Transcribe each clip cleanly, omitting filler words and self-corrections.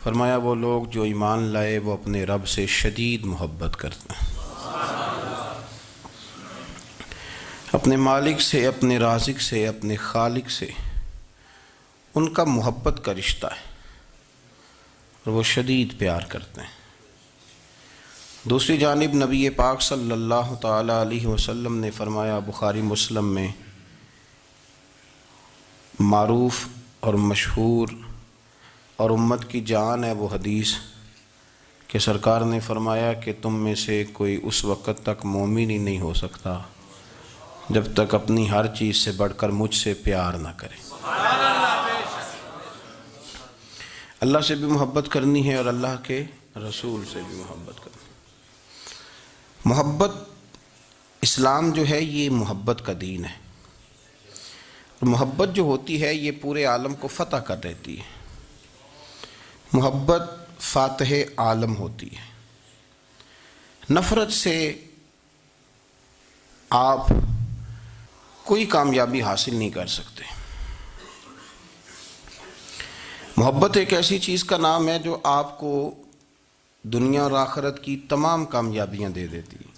فرمایا وہ لوگ جو ایمان لائے وہ اپنے رب سے شدید محبت کرتے ہیں، اپنے مالک سے، اپنے رازق سے، اپنے خالق سے ان کا محبت کا رشتہ ہے اور وہ شدید پیار کرتے ہیں۔ دوسری جانب نبی پاک صلی اللہ تعالی علیہ وسلم نے فرمایا، بخاری مسلم میں معروف اور مشہور اور امت کی جان ہے وہ حدیث کہ سرکار نے فرمایا کہ تم میں سے کوئی اس وقت تک مومن ہی نہیں ہو سکتا جب تک اپنی ہر چیز سے بڑھ کر مجھ سے پیار نہ کرے۔ اللہ سے بھی محبت کرنی ہے اور اللہ کے رسول سے بھی محبت کرنی ہے۔ محبت، اسلام جو ہے یہ محبت کا دین ہے، اور محبت جو ہوتی ہے یہ پورے عالم کو فتح کر دیتی ہے۔ محبت فاتح عالم ہوتی ہے۔ نفرت سے آپ کوئی کامیابی حاصل نہیں کر سکتے۔ محبت ایک ایسی چیز کا نام ہے جو آپ کو دنیا اور آخرت کی تمام کامیابیاں دے دیتی ہے۔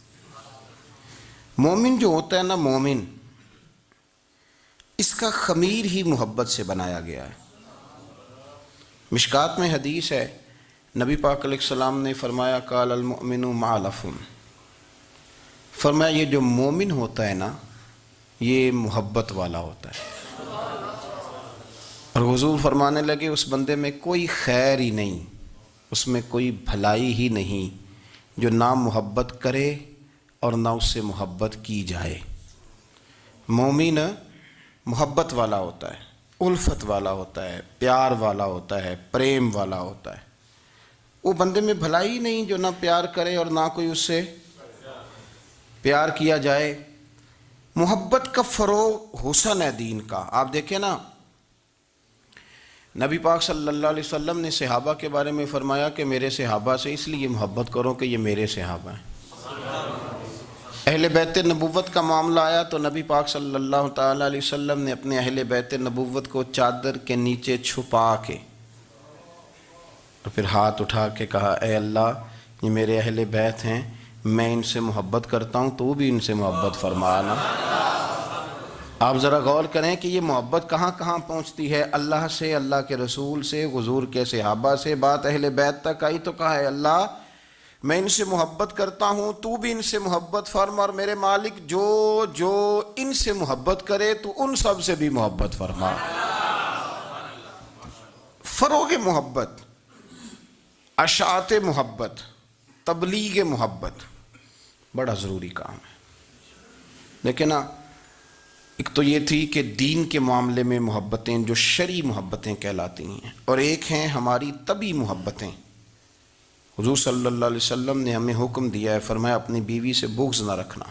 مومن جو ہوتا ہے نا، مومن، اس کا خمیر ہی محبت سے بنایا گیا ہے۔ مشکات میں حدیث ہے، نبی پاک علیہ السلام نے فرمایا قال المؤمن معلف، فرمایا یہ جو مومن ہوتا ہے نا یہ محبت والا ہوتا ہے۔ اور حضور فرمانے لگے اس بندے میں کوئی خیر ہی نہیں، اس میں کوئی بھلائی ہی نہیں جو نہ محبت کرے اور نہ اس سے محبت کی جائے۔ مومن محبت والا ہوتا ہے، الفت والا ہوتا ہے، پیار والا ہوتا ہے، پریم والا ہوتا ہے۔ وہ بندے میں بھلائی نہیں جو نہ پیار کرے اور نہ کوئی اس سے پیار کیا جائے۔ محبت کا فروغ حسن ہے دین کا۔ آپ دیکھیں نا، نبی پاک صلی اللہ علیہ وسلم نے صحابہ کے بارے میں فرمایا کہ میرے صحابہ سے اس لیے محبت کرو کہ یہ میرے صحابہ ہیں۔ اہل بیت نبوت کا معاملہ آیا تو نبی پاک صلی اللہ تعالی علیہ وسلم نے اپنے اہل بیت نبوت کو چادر کے نیچے چھپا کے اور پھر ہاتھ اٹھا کے کہا، اے اللہ یہ میرے اہل بیت ہیں، میں ان سے محبت کرتا ہوں، تو بھی ان سے محبت فرمانا۔ آپ ذرا غور کریں کہ یہ محبت کہاں کہاں پہنچتی ہے، اللہ سے، اللہ کے رسول سے، حضور کے صحابہ سے، بات اہل بیت تک آئی تو کہا، اے اللہ میں ان سے محبت کرتا ہوں، تو بھی ان سے محبت فرما، اور میرے مالک جو جو ان سے محبت کرے تو ان سب سے بھی محبت فرما۔ فروغ محبت، اشاعت محبت، تبلیغ محبت بڑا ضروری کام ہے۔ لیکن ایک تو یہ تھی کہ دین کے معاملے میں محبتیں جو شرعی محبتیں کہلاتی ہیں، اور ایک ہیں ہماری طبعی محبتیں۔ حضور صلی اللہ علیہ وسلم نے ہمیں حکم دیا ہے، فرمایا اپنی بیوی سے بغض نہ رکھنا۔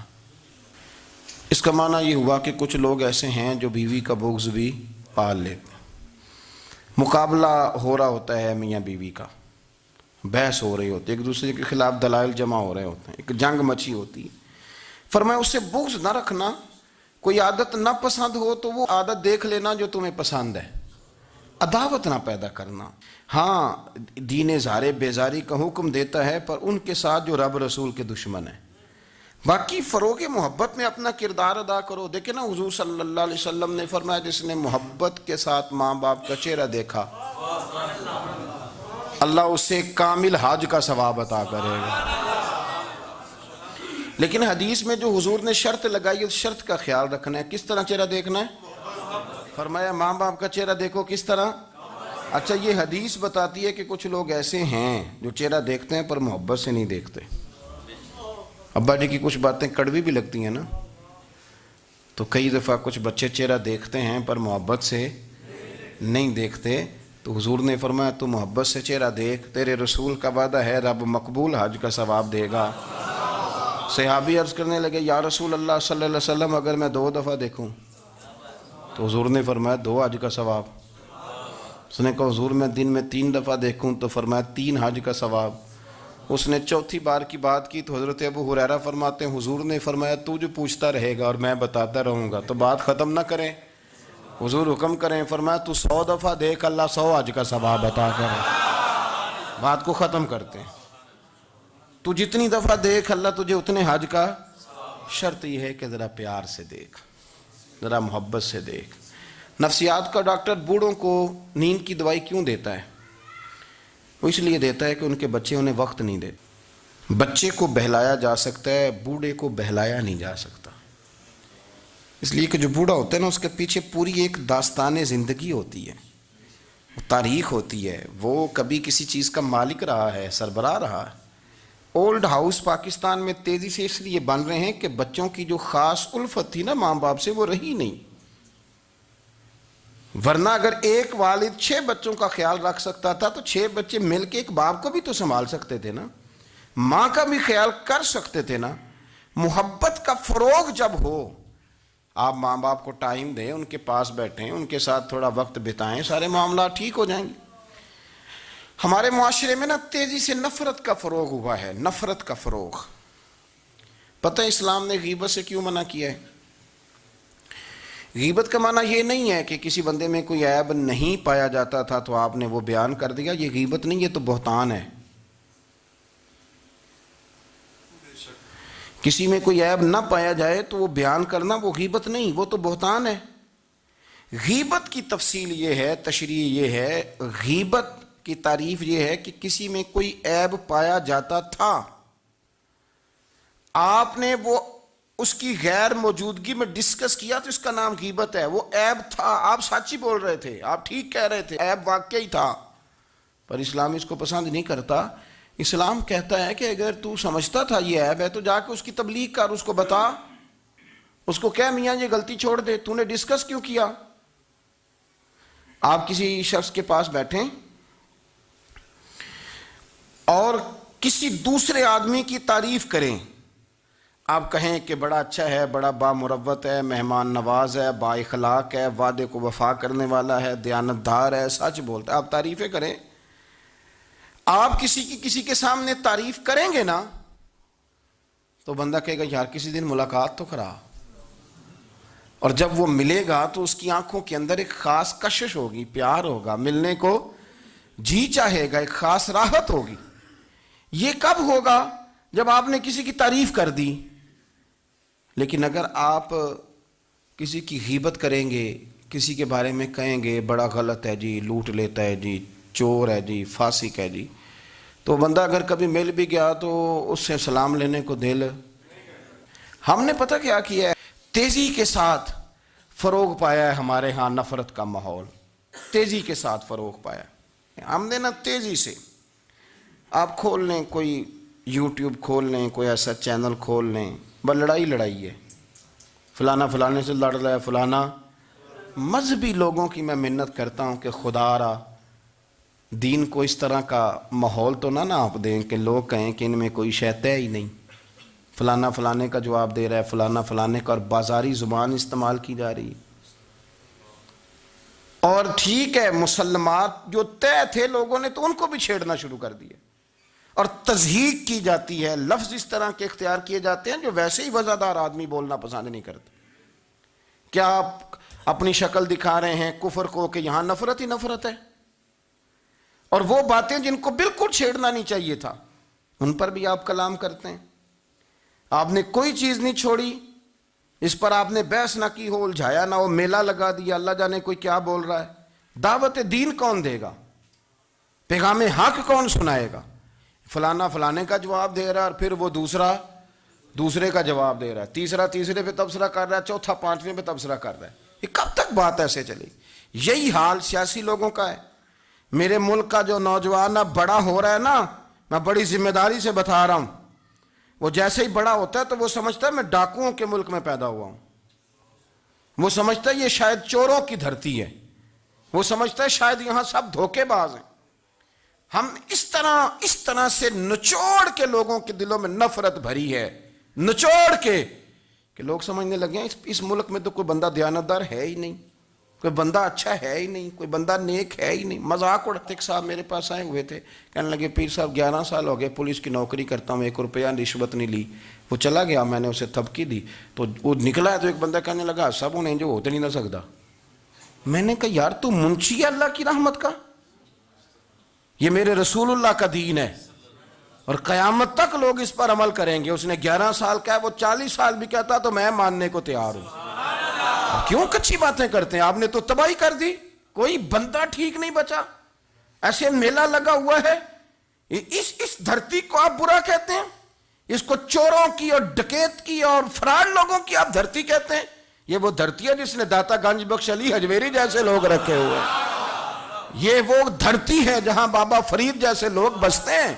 اس کا معنی یہ ہوا کہ کچھ لوگ ایسے ہیں جو بیوی کا بغض بھی پال لیتے ہیں۔ مقابلہ ہو رہا ہوتا ہے میاں بیوی کا، بحث ہو رہی ہوتی ہے، ایک دوسرے کے خلاف دلائل جمع ہو رہے ہوتے ہیں، ایک جنگ مچی ہوتی ہے۔ فرمایا اس سے بغض نہ رکھنا۔ کوئی عادت نہ پسند ہو تو وہ عادت دیکھ لینا جو تمہیں پسند ہے، عداوت نہ پیدا کرنا۔ ہاں دین اظہار بیزاری کا حکم دیتا ہے، پر ان کے ساتھ جو رب رسول کے دشمن ہیں۔ باقی فروغ محبت میں اپنا کردار ادا کرو۔ دیکھیں نا، حضور صلی اللہ علیہ وسلم نے فرمایا جس نے محبت کے ساتھ ماں باپ کا چہرہ دیکھا، اللہ اسے کامل حج کا ثواب عطا کرے گا۔ لیکن حدیث میں جو حضور نے شرط لگائی اس شرط کا خیال رکھنا ہے۔ کس طرح چہرہ دیکھنا ہے؟ فرمایا ماں باپ کا چہرہ دیکھو کس طرح۔ اچھا، یہ حدیث بتاتی ہے کہ کچھ لوگ ایسے ہیں جو چہرہ دیکھتے ہیں پر محبت سے نہیں دیکھتے۔ ابا جی کی کچھ باتیں کڑوی بھی لگتی ہیں نا، تو کئی دفعہ کچھ بچے چہرہ دیکھتے ہیں پر محبت سے نہیں دیکھتے، تو حضور نے فرمایا تو محبت سے چہرہ دیکھ، تیرے رسول کا وعدہ ہے رب مقبول حج کا ثواب دے گا۔ صحابی عرض کرنے لگے، یا رسول اللہ صلی اللہ علیہ وسلم اگر میں 2 دفعہ دیکھوں؟ تو حضور نے فرمایا 2 حج کا ثواب۔ اس نے کہا حضور میں دن میں 3 دفعہ دیکھوں؟ تو فرمایا 3 حج کا ثواب۔ اس نے چوتھی بار کی بات کی تو حضرت ابو ہریرہ فرماتے ہیں حضور نے فرمایا تو جو پوچھتا رہے گا اور میں بتاتا رہوں گا تو بات ختم نہ کریں۔ حضور حکم کریں، فرمایا تو 100 دفعہ دیکھ، اللہ 100 حج کا ثواب عطا کرے۔ بات کو ختم کرتے ہیں. تو جتنی دفعہ دیکھ اللہ تجھے اتنے حج کا. شرط یہ ہے کہ ذرا پیار سے دیکھ, ذرا محبت سے دیکھ. نفسیات کا ڈاکٹر بوڑھوں کو نیند کی دوائی کیوں دیتا ہے؟ وہ اس لیے دیتا ہے کہ ان کے بچے انہیں وقت نہیں دیتے. بچے کو بہلایا جا سکتا ہے, بوڑھے کو بہلایا نہیں جا سکتا. اس لیے کہ جو بوڑھا ہوتا ہے نا, اس کے پیچھے پوری ایک داستان زندگی ہوتی ہے, تاریخ ہوتی ہے. وہ کبھی کسی چیز کا مالک رہا ہے, سربراہ رہا ہے. اولڈ ہاؤس پاکستان میں تیزی سے اس لیے بن رہے ہیں کہ بچوں کی جو خاص الفت تھی نا ماں باپ سے, وہ رہی نہیں. ورنہ اگر ایک والد 6 بچوں کا خیال رکھ سکتا تھا تو 6 بچے مل کے ایک باپ کو بھی تو سنبھال سکتے تھے نا, ماں کا بھی خیال کر سکتے تھے نا. محبت کا فروغ جب ہو, آپ ماں باپ کو ٹائم دیں, ان کے پاس بیٹھیں, ان کے ساتھ تھوڑا وقت بتائیں, سارے معاملات ٹھیک ہو جائیں گے. ہمارے معاشرے میں نا تیزی سے نفرت کا فروغ ہوا ہے, نفرت کا فروغ. پتہ ہے اسلام نے غیبت سے کیوں منع کیا ہے؟ غیبت کا معنی یہ نہیں ہے کہ کسی بندے میں کوئی عیب نہیں پایا جاتا تھا تو آپ نے وہ بیان کر دیا. یہ غیبت نہیں, یہ تو بہتان ہے. کسی میں کوئی عیب نہ پایا جائے تو وہ بیان کرنا وہ غیبت نہیں, وہ تو بہتان ہے. غیبت کی تفصیل یہ ہے, تشریح یہ ہے, غیبت کی تعریف یہ ہے کہ کسی میں کوئی عیب پایا جاتا تھا, آپ نے وہ اس کی غیر موجودگی میں ڈسکس کیا تو اس کا نام غیبت ہے. وہ عیب تھا, آپ سچ ہی بول رہے تھے, آپ ٹھیک کہہ رہے تھے, عیب واقعی تھا, پر اسلام اس کو پسند نہیں کرتا. اسلام کہتا ہے کہ اگر تو سمجھتا تھا یہ عیب ہے تو جا کے اس کی تبلیغ کر, اس کو بتا, اس کو کہہ میاں یہ غلطی چھوڑ دے, تو نے ڈسکس کیوں کیا؟ آپ کسی شخص کے پاس بیٹھیں اور کسی دوسرے آدمی کی تعریف کریں, آپ کہیں کہ بڑا اچھا ہے, بڑا بامروت ہے, مہمان نواز ہے, با اخلاق ہے, وعدے کو وفا کرنے والا ہے, دیانتدار ہے, سچ بولتا ہے, آپ تعریفیں کریں. آپ کسی کے سامنے تعریف کریں گے نا تو بندہ کہے گا یار کسی دن ملاقات تو کرا, اور جب وہ ملے گا تو اس کی آنکھوں کے اندر ایک خاص کشش ہوگی, پیار ہوگا, ملنے کو جی چاہے گا, ایک خاص راحت ہوگی. یہ کب ہوگا؟ جب آپ نے کسی کی تعریف کر دی. لیکن اگر آپ کسی کی غیبت کریں گے, کسی کے بارے میں کہیں گے بڑا غلط ہے جی, لوٹ لیتا ہے جی, چور ہے جی, فاسق ہے جی, تو بندہ اگر کبھی مل بھی گیا تو اس سے سلام لینے کو دل. ہم نے پتہ کیا کیا ہے, تیزی کے ساتھ فروغ پایا ہے ہمارے ہاں نفرت کا ماحول, تیزی کے ساتھ فروغ پایا. ہم نے نا تیزی سے, آپ کھول لیں کوئی یوٹیوب کھول لیں, کوئی ایسا چینل کھول لیں, بس لڑائی ہے, فلانا فلانے سے لڑ رہا ہے, فلانا. مذہبی لوگوں کی میں منت کرتا ہوں کہ خدا را دین کو اس طرح کا ماحول تو نہ آپ دیں کہ لوگ کہیں کہ ان میں کوئی شے ہے ہی نہیں, فلانا فلانے کا جواب دے رہا ہے, فلانا فلانے کا, اور بازاری زبان استعمال کی جا رہی ہے. اور ٹھیک ہے مسلمات جو طے تھے لوگوں نے تو ان کو بھی چھیڑنا شروع کر دیا, اور تضحیق کی جاتی ہے, لفظ اس طرح کے اختیار کیے جاتے ہیں جو ویسے ہی وزادار آدمی بولنا پسند نہیں کرتے. کیا آپ اپنی شکل دکھا رہے ہیں کفر کو کہ یہاں نفرت ہی نفرت ہے, اور وہ باتیں جن کو بالکل چھیڑنا نہیں چاہیے تھا ان پر بھی آپ کلام کرتے ہیں. آپ نے کوئی چیز نہیں چھوڑی, اس پر آپ نے بحث نہ کی ہو, الجھایا نہ ہو, میلہ لگا دیا, اللہ جانے کوئی کیا بول رہا ہے. دعوت دین کون دے گا؟ پیغام حق کون سنائے گا؟ فلانا فلانے کا جواب دے رہا ہے, اور پھر وہ دوسرے کا جواب دے رہا ہے, تیسرا تیسرے پہ تبصرہ کر رہا ہے, چوتھا پانچویں پہ تبصرہ کر رہا ہے. یہ کب تک بات ایسے چلے گی؟ یہی حال سیاسی لوگوں کا ہے. میرے ملک کا جو نوجوان اب بڑا ہو رہا ہے نا, میں بڑی ذمہ داری سے بتا رہا ہوں, وہ جیسے ہی بڑا ہوتا ہے تو وہ سمجھتا ہے میں ڈاکوؤں کے ملک میں پیدا ہوا ہوں, وہ سمجھتا ہے یہ شاید چوروں کی دھرتی ہے, وہ سمجھتا ہے شاید یہاں سب دھوکے باز ہیں. ہم اس طرح سے نچوڑ کے لوگوں کے دلوں میں نفرت بھری ہے, نچوڑ کے, کہ لوگ سمجھنے لگے ہیں اس ملک میں تو کوئی بندہ دیانتدار ہے ہی نہیں, کوئی بندہ اچھا ہے ہی نہیں, کوئی بندہ نیک ہے ہی نہیں. مذاق اڑاتے. ایک صاحب میرے پاس آئے ہوئے تھے, کہنے لگے پیر صاحب 11 سال ہو گئے پولیس کی نوکری کرتا ہوں, 1 روپیہ رشوت نہیں لی. وہ چلا گیا, میں نے اسے تھپکی دی تو وہ نکلا ہے, تو ایک بندہ کہنے لگا سب انہیں جو ہوتے نہیں نہ سکتا. میں نے کہا یار تو منشی ہے اللہ کی رحمت کا, یہ میرے رسول اللہ کا دین ہے اور قیامت تک لوگ اس پر عمل کریں گے. اس نے 11 سال کا ہے, وہ 40 سال بھی کہتا تو میں ماننے کو تیار ہوں. کیوں کچھی باتیں کرتے ہیں؟ آپ نے تو تباہی کر دی, کوئی بندہ ٹھیک نہیں بچا. ایسے میلہ لگا ہوا ہے, اس دھرتی کو آپ برا کہتے ہیں, اس کو چوروں کی اور ڈکیت کی اور فراڈ لوگوں کی آپ دھرتی کہتے ہیں. یہ وہ دھرتی ہے جس نے داتا گنج بخش علی حجویری جیسے لوگ رکھے ہوئے. یہ وہ دھرتی ہے جہاں بابا فرید جیسے لوگ بستے ہیں.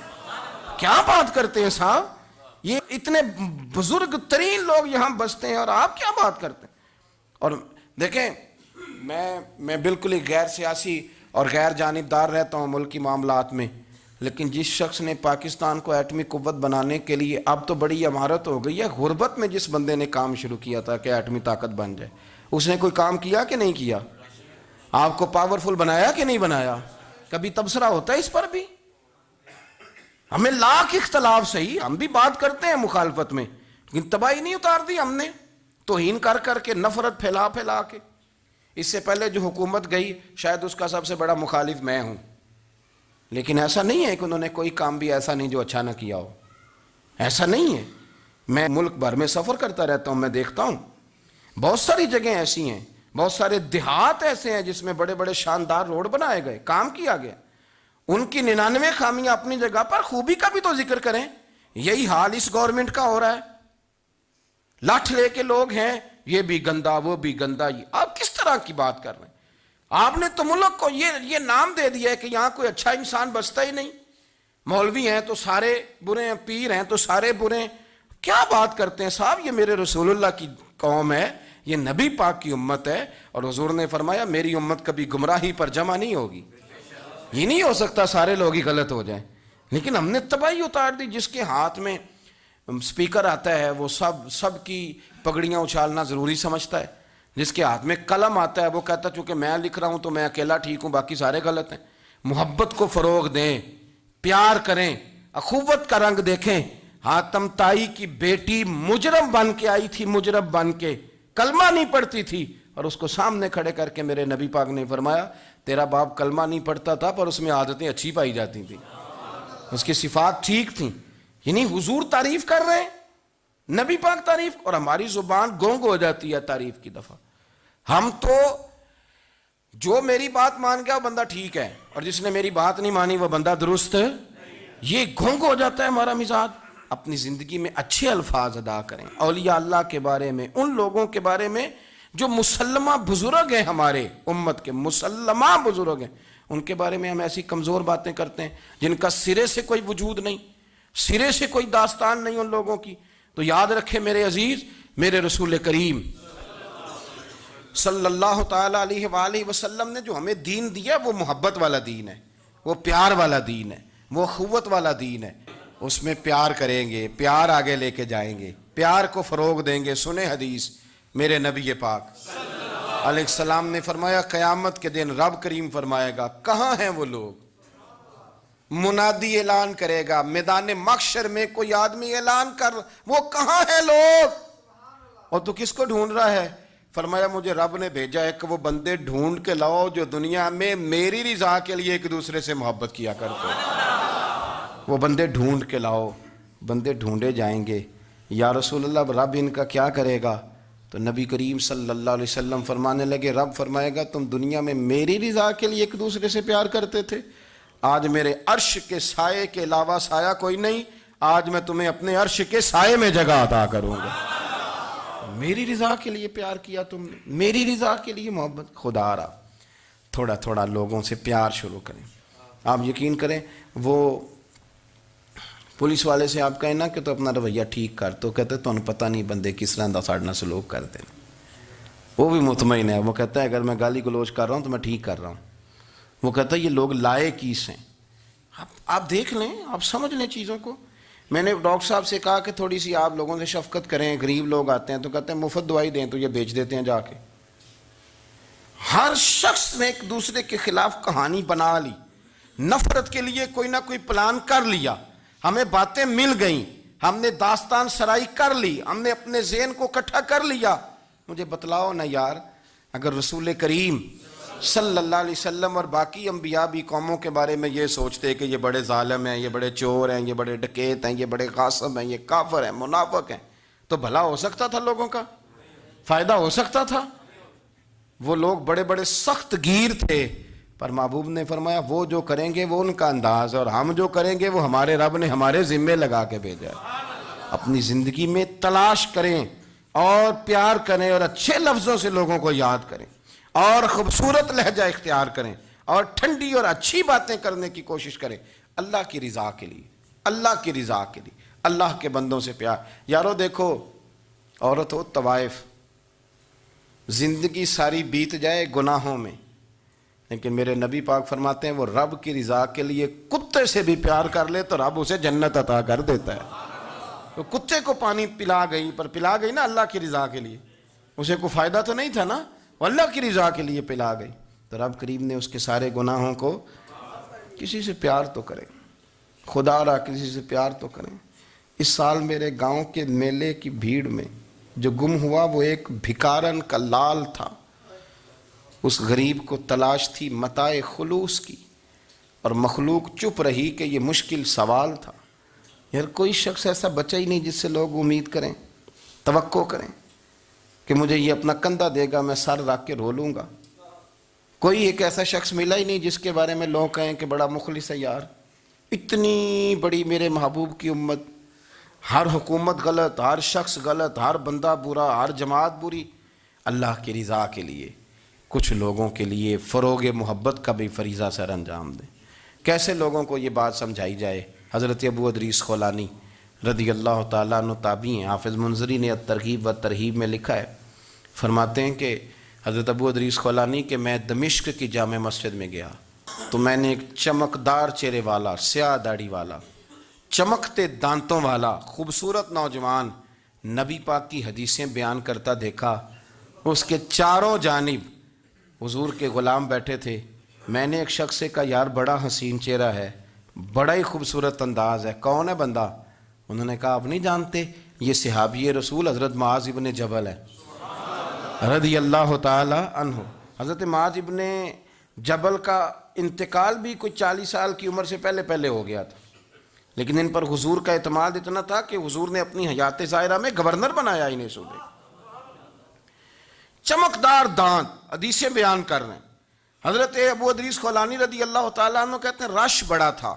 کیا بات کرتے ہیں صاحب؟ یہ اتنے بزرگ ترین لوگ یہاں بستے ہیں اور آپ کیا بات کرتے ہیں؟ اور دیکھیں, میں بالکل ہی غیر سیاسی اور غیر جانبدار رہتا ہوں ملکی معاملات میں, لیکن جس شخص نے پاکستان کو ایٹمی قوت بنانے کے لیے, اب تو بڑی عمارت ہو گئی ہے, غربت میں جس بندے نے کام شروع کیا تھا کہ ایٹمی طاقت بن جائے, اس نے کوئی کام کیا کہ نہیں کیا؟ آپ کو پاورفل بنایا کہ نہیں بنایا؟ کبھی تبصرہ ہوتا ہے اس پر بھی؟ ہمیں لاکھ اختلاف صحیح, ہم بھی بات کرتے ہیں مخالفت میں, لیکن تباہی نہیں اتار دی ہم نے توہین کر کر کے, نفرت پھیلا پھیلا کے. اس سے پہلے جو حکومت گئی شاید اس کا سب سے بڑا مخالف میں ہوں, لیکن ایسا نہیں ہے کہ انہوں نے کوئی کام بھی ایسا نہیں جو اچھا نہ کیا ہو. ایسا نہیں ہے. میں ملک بھر میں سفر کرتا رہتا ہوں, میں دیکھتا ہوں بہت ساری جگہیں ایسی ہیں, بہت سارے دیہات ایسے ہیں جس میں بڑے بڑے شاندار روڈ بنائے گئے, کام کیا گیا. ان کی 99 خامیاں اپنی جگہ پر, خوبی کا بھی تو ذکر کریں. یہی حال اس گورنمنٹ کا ہو رہا ہے. لاٹھ لے کے لوگ ہیں, یہ بھی گندا وہ بھی گندا. یہ آپ کس طرح کی بات کر رہے ہیں؟ آپ نے تو ملک کو یہ نام دے دیا ہے کہ یہاں کوئی اچھا انسان بستا ہی نہیں. مولوی ہیں تو سارے برے ہیں, پیر ہیں تو سارے برے ہیں. کیا بات کرتے ہیں صاحب؟ یہ میرے رسول اللہ کی قوم ہے, یہ نبی پاک کی امت ہے, اور حضور نے فرمایا میری امت کبھی گمراہی پر جمع نہیں ہوگی. یہ نہیں ہو سکتا سارے لوگ ہی غلط ہو جائیں. لیکن ہم نے تباہی اتار دی. جس کے ہاتھ میں سپیکر آتا ہے وہ سب کی پگڑیاں اچھالنا ضروری سمجھتا ہے. جس کے ہاتھ میں قلم آتا ہے وہ کہتا ہے چونکہ میں لکھ رہا ہوں تو میں اکیلا ٹھیک ہوں, باقی سارے غلط ہیں. محبت کو فروغ دیں, پیار کریں, اخوت کا رنگ دیکھیں. حاتم طائی کی بیٹی مجرم بن کے آئی تھی, مجرم بن کے, کلمہ نہیں پڑھتی تھی, اور اس کو سامنے کھڑے کر کے میرے نبی پاک نے فرمایا تیرا باپ کلمہ نہیں پڑھتا تھا پر اس میں عادتیں اچھی پائی جاتی تھیں, اس کی صفات ٹھیک تھیں. یعنی حضور تعریف کر رہے ہیں, نبی پاک تعریف, اور ہماری زبان گونگ ہو جاتی ہے تعریف کی دفعہ. ہم تو جو میری بات مان گیا وہ بندہ ٹھیک ہے, اور جس نے میری بات نہیں مانی وہ بندہ درست ہے. یہ گونگ ہو جاتا ہے ہمارا مزاج. اپنی زندگی میں اچھے الفاظ ادا کریں اولیاء اللہ کے بارے میں, ان لوگوں کے بارے میں جو مسلمہ بزرگ ہیں, ہمارے امت کے مسلمہ بزرگ ہیں, ان کے بارے میں ہم ایسی کمزور باتیں کرتے ہیں جن کا سرے سے کوئی وجود نہیں, سرے سے کوئی داستان نہیں ان لوگوں کی. تو یاد رکھے میرے عزیز, میرے رسول کریم صلی اللہ تعالی علیہ وآلہ وسلم نے جو ہمیں دین دیا وہ محبت والا دین ہے, وہ پیار والا دین ہے, وہ اخوت والا دین ہے. اس میں پیار کریں گے, پیار آگے لے کے جائیں گے, پیار کو فروغ دیں گے. سنیں حدیث میرے نبی پاک علیہ السلام نے فرمایا قیامت کے دن رب کریم فرمائے گا کہاں ہیں وہ لوگ؟ منادی اعلان کرے گا میدان محشر میں, کوئی آدمی اعلان کر, وہ کہاں ہیں لوگ؟ اور تو کس کو ڈھونڈ رہا ہے؟ فرمایا مجھے رب نے بھیجا ہے کہ وہ بندے ڈھونڈ کے لاؤ جو دنیا میں میری رضا کے لیے ایک دوسرے سے محبت کیا کرتے ہیں. وہ بندے ڈھونڈ کے لاؤ. بندے ڈھونڈے جائیں گے. یا رسول اللہ رب ان کا کیا کرے گا؟ تو نبی کریم صلی اللہ علیہ وسلم فرمانے لگے رب فرمائے گا تم دنیا میں میری رضا کے لیے ایک دوسرے سے پیار کرتے تھے, آج میرے عرش کے سائے کے علاوہ سایہ کوئی نہیں, آج میں تمہیں اپنے عرش کے سائے میں جگہ عطا کروں گا. میری رضا کے لیے پیار کیا تم نے, میری رضا کے لیے محبت. خدا را تھوڑا تھوڑا لوگوں سے پیار شروع کریں. آپ یقین کریں وہ پولیس والے سے آپ کہیں نا کہ تو اپنا رویہ ٹھیک کر, تو کہتے تو انہیں پتہ نہیں بندے کس طرح دا ساڑھنا سلوک کرتے ہیں. وہ بھی مطمئن ہے, وہ کہتا ہے اگر میں گالی گلوچ کر رہا ہوں تو میں ٹھیک کر رہا ہوں. وہ کہتا ہے یہ لوگ لائے کیس ہیں. آپ دیکھ لیں, آپ سمجھ لیں چیزوں کو. میں نے ڈاکٹر صاحب سے کہا کہ تھوڑی سی آپ لوگوں سے شفقت کریں, غریب لوگ آتے ہیں تو کہتے ہیں مفت دوائی دیں تو یہ بیچ دیتے ہیں جا کے. ہر شخص نے ایک دوسرے کے خلاف کہانی بنا لی, نفرت کے لیے کوئی نہ کوئی پلان کر لیا, ہمیں باتیں مل گئیں, ہم نے داستان سرائی کر لی, ہم نے اپنے ذہن کو اکٹھا کر لیا. مجھے بتلاؤ نا یار, اگر رسول کریم صلی اللہ علیہ وسلم اور باقی انبیاء بھی قوموں کے بارے میں یہ سوچتے کہ یہ بڑے ظالم ہیں، یہ بڑے چور ہیں، یہ بڑے ڈکیت ہیں، یہ بڑے غاصب ہیں، یہ کافر ہیں، منافق ہیں، تو بھلا ہو سکتا تھا، لوگوں کا فائدہ ہو سکتا تھا؟ وہ لوگ بڑے بڑے سخت گیر تھے، پر محبوب نے فرمایا وہ جو کریں گے وہ ان کا انداز ہے، اور ہم جو کریں گے وہ ہمارے رب نے ہمارے ذمے لگا کے بھیجا ہے۔ اپنی زندگی میں تلاش کریں اور پیار کریں اور اچھے لفظوں سے لوگوں کو یاد کریں اور خوبصورت لہجہ اختیار کریں اور ٹھنڈی اور اچھی باتیں کرنے کی کوشش کریں، اللہ کی رضا کے لیے، اللہ کی رضا کے لیے، اللہ کے بندوں سے پیار۔ یارو دیکھو، عورت ہو طوائف، زندگی ساری بیت جائے گناہوں میں، لیکن میرے نبی پاک فرماتے ہیں وہ رب کی رضا کے لیے کتے سے بھی پیار کر لے تو رب اسے جنت عطا کر دیتا ہے۔ تو کتے کو پانی پلا گئی، پر پلا گئی نا اللہ کی رضا کے لیے، اسے کوئی فائدہ تو نہیں تھا نا، وہ اللہ کی رضا کے لیے پلا گئی، تو رب کریم نے اس کے سارے گناہوں کو، کسی سے پیار تو کریں، خدا را کسی سے پیار تو کریں۔ اس سال میرے گاؤں کے میلے کی بھیڑ میں جو گم ہوا وہ ایک بھکارن کا لال تھا، اس غریب کو تلاش تھی متاع خلوص کی، اور مخلوق چپ رہی کہ یہ مشکل سوال تھا۔ یار کوئی شخص ایسا بچا ہی نہیں جس سے لوگ امید کریں، توقع کریں کہ مجھے یہ اپنا کندھا دے گا، میں سر رکھ کے رو لوں گا۔ کوئی ایک ایسا شخص ملا ہی نہیں جس کے بارے میں لوگ کہیں کہ بڑا مخلص ہے یار۔ اتنی بڑی میرے محبوب کی امت، ہر حکومت غلط، ہر شخص غلط، ہر بندہ برا، ہر جماعت بری، اللہ کی رضا کے لیے کچھ لوگوں کے لیے فروغ محبت کا بھی فریضہ سر انجام دیں۔ کیسے لوگوں کو یہ بات سمجھائی جائے؟ حضرت ابو ادریس خولانی رضی اللہ تعالیٰ عنہ تابعی ہیں، حافظ منذری نے الترغیب و ترہیب میں لکھا ہے، فرماتے ہیں کہ حضرت ابو ادریس خولانی کہ میں دمشق کی جامع مسجد میں گیا تو میں نے ایک چمکدار چہرے والا، سیاہ داڑھی والا، چمکتے دانتوں والا خوبصورت نوجوان نبی پاک کی حدیثیں بیان کرتا دیکھا۔ اس کے چاروں جانب حضور کے غلام بیٹھے تھے۔ میں نے ایک شخص سے کہا یار بڑا حسین چہرہ ہے، بڑا ہی خوبصورت انداز ہے، کون ہے بندہ؟ انہوں نے کہا آپ نہیں جانتے، یہ صحابی رسول حضرت معاذ ابن جبل ہے رضی اللہ تعالی عنہ۔ حضرت معاذ ابن جبل کا انتقال بھی کوئی 40 سال کی عمر سے پہلے ہو گیا تھا، لیکن ان پر حضور کا اعتماد اتنا تھا کہ حضور نے اپنی حیات ظاہرہ میں گورنر بنایا انہیں صوبے۔ چمکدار دانت، حدیثیں بیان کر رہے ہیں۔ حضرت ابو ادریس خولانی رضی اللہ تعالیٰ عنہ کہتے ہیں رش بڑا تھا،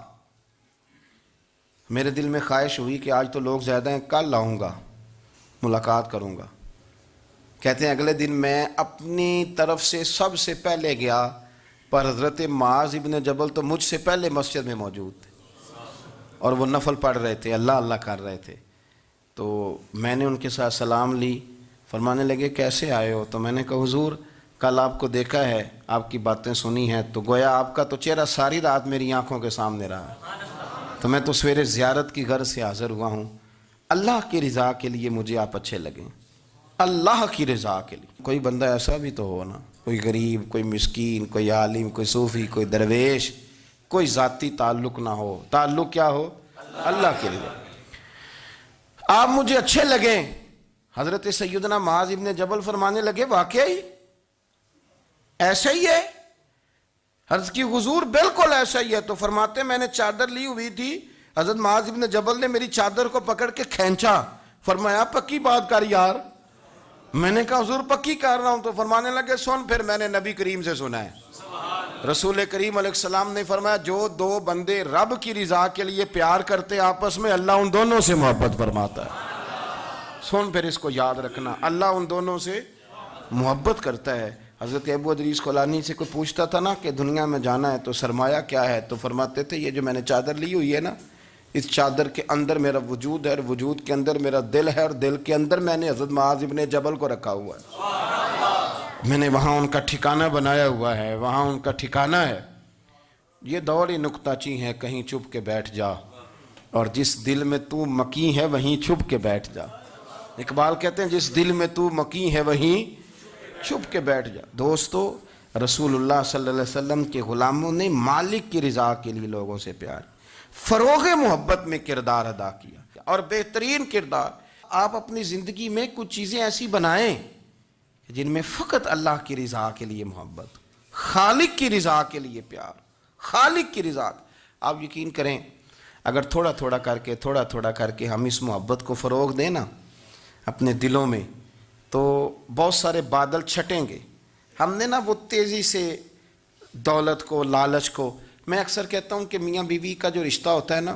میرے دل میں خواہش ہوئی کہ آج تو لوگ زیادہ ہیں، کل آؤں گا، ملاقات کروں گا۔ کہتے ہیں اگلے دن میں اپنی طرف سے سب سے پہلے گیا، پر حضرت معاذ ابن جبل تو مجھ سے پہلے مسجد میں موجود تھے اور وہ نفل پڑھ رہے تھے، اللہ اللہ کر رہے تھے۔ تو میں نے ان کے ساتھ سلام لی، فرمانے لگے کیسے آئے ہو؟ تو میں نے کہا حضور کل آپ کو دیکھا ہے، آپ کی باتیں سنی ہیں، تو گویا آپ کا تو چہرہ ساری رات میری آنکھوں کے سامنے رہا، تو میں تو سویرے زیارت کی غرض سے حاضر ہوا ہوں۔ اللہ کی رضا کے لیے مجھے آپ اچھے لگیں، اللہ کی رضا کے لیے۔ کوئی بندہ ایسا بھی تو ہو نا، کوئی غریب، کوئی مسکین، کوئی عالم، کوئی صوفی، کوئی درویش، کوئی ذاتی تعلق نہ ہو، تعلق کیا ہو؟ اللہ کی رضا۔ آپ مجھے اچھے لگیں۔ حضرت سیدنا معاذ ابن جبل فرمانے لگے واقعی ایسا ہی ہے؟ حضرت کی حضور بالکل ایسا ہی ہے۔ تو فرماتے میں نے چادر لی ہوئی تھی، حضرت معاذ ابن جبل نے میری چادر کو پکڑ کے کھینچا، فرمایا پکی بات کر یار۔ میں نے کہا حضور پکی کر رہا ہوں، تو فرمانے لگے سن پھر میں نے نبی کریم سے سنا ہے، رسول کریم علیہ السلام نے فرمایا جو دو بندے رب کی رضا کے لیے پیار کرتے آپس میں، اللہ ان دونوں سے محبت فرماتا ہے۔ سن پھر اس کو یاد رکھنا، اللہ ان دونوں سے محبت کرتا ہے۔ حضرت ابو ادریس خولانی سے کوئی پوچھتا تھا نا کہ دنیا میں جانا ہے تو سرمایہ کیا ہے، تو فرماتے تھے یہ جو میں نے چادر لی ہوئی ہے نا، اس چادر کے اندر میرا وجود ہے، اور وجود کے اندر میرا دل ہے، اور دل کے اندر میں نے حضرت معاذ ابن جبل کو رکھا ہوا ہے، میں نے وہاں ان کا ٹھکانہ بنایا ہوا ہے، وہاں ان کا ٹھکانہ ہے۔ یہ دور ہی نکتہ چی ہے، کہیں چھپ کے بیٹھ جا، اور جس دل میں تو مکی ہے وہیں چھپ کے بیٹھ جا۔ اقبال کہتے ہیں جس دل میں تو مکی ہے وہیں چھپ کے بیٹھ جا۔ دوستو، رسول اللہ صلی اللہ علیہ وسلم کے غلاموں نے مالک کی رضا کے لیے لوگوں سے پیار، فروغ محبت میں کردار ادا کیا، اور بہترین کردار۔ آپ اپنی زندگی میں کچھ چیزیں ایسی بنائیں جن میں فقط اللہ کی رضا کے لیے محبت، خالق کی رضا کے لیے پیار، خالق کی رضا۔ آپ یقین کریں اگر تھوڑا تھوڑا کر کے ہم اس محبت کو فروغ دیں نا اپنے دلوں میں، تو بہت سارے بادل چھٹیں گے۔ ہم نے نا وہ تیزی سے دولت کو، لالچ کو، میں اکثر کہتا ہوں کہ میاں بیوی کا جو رشتہ ہوتا ہے نا،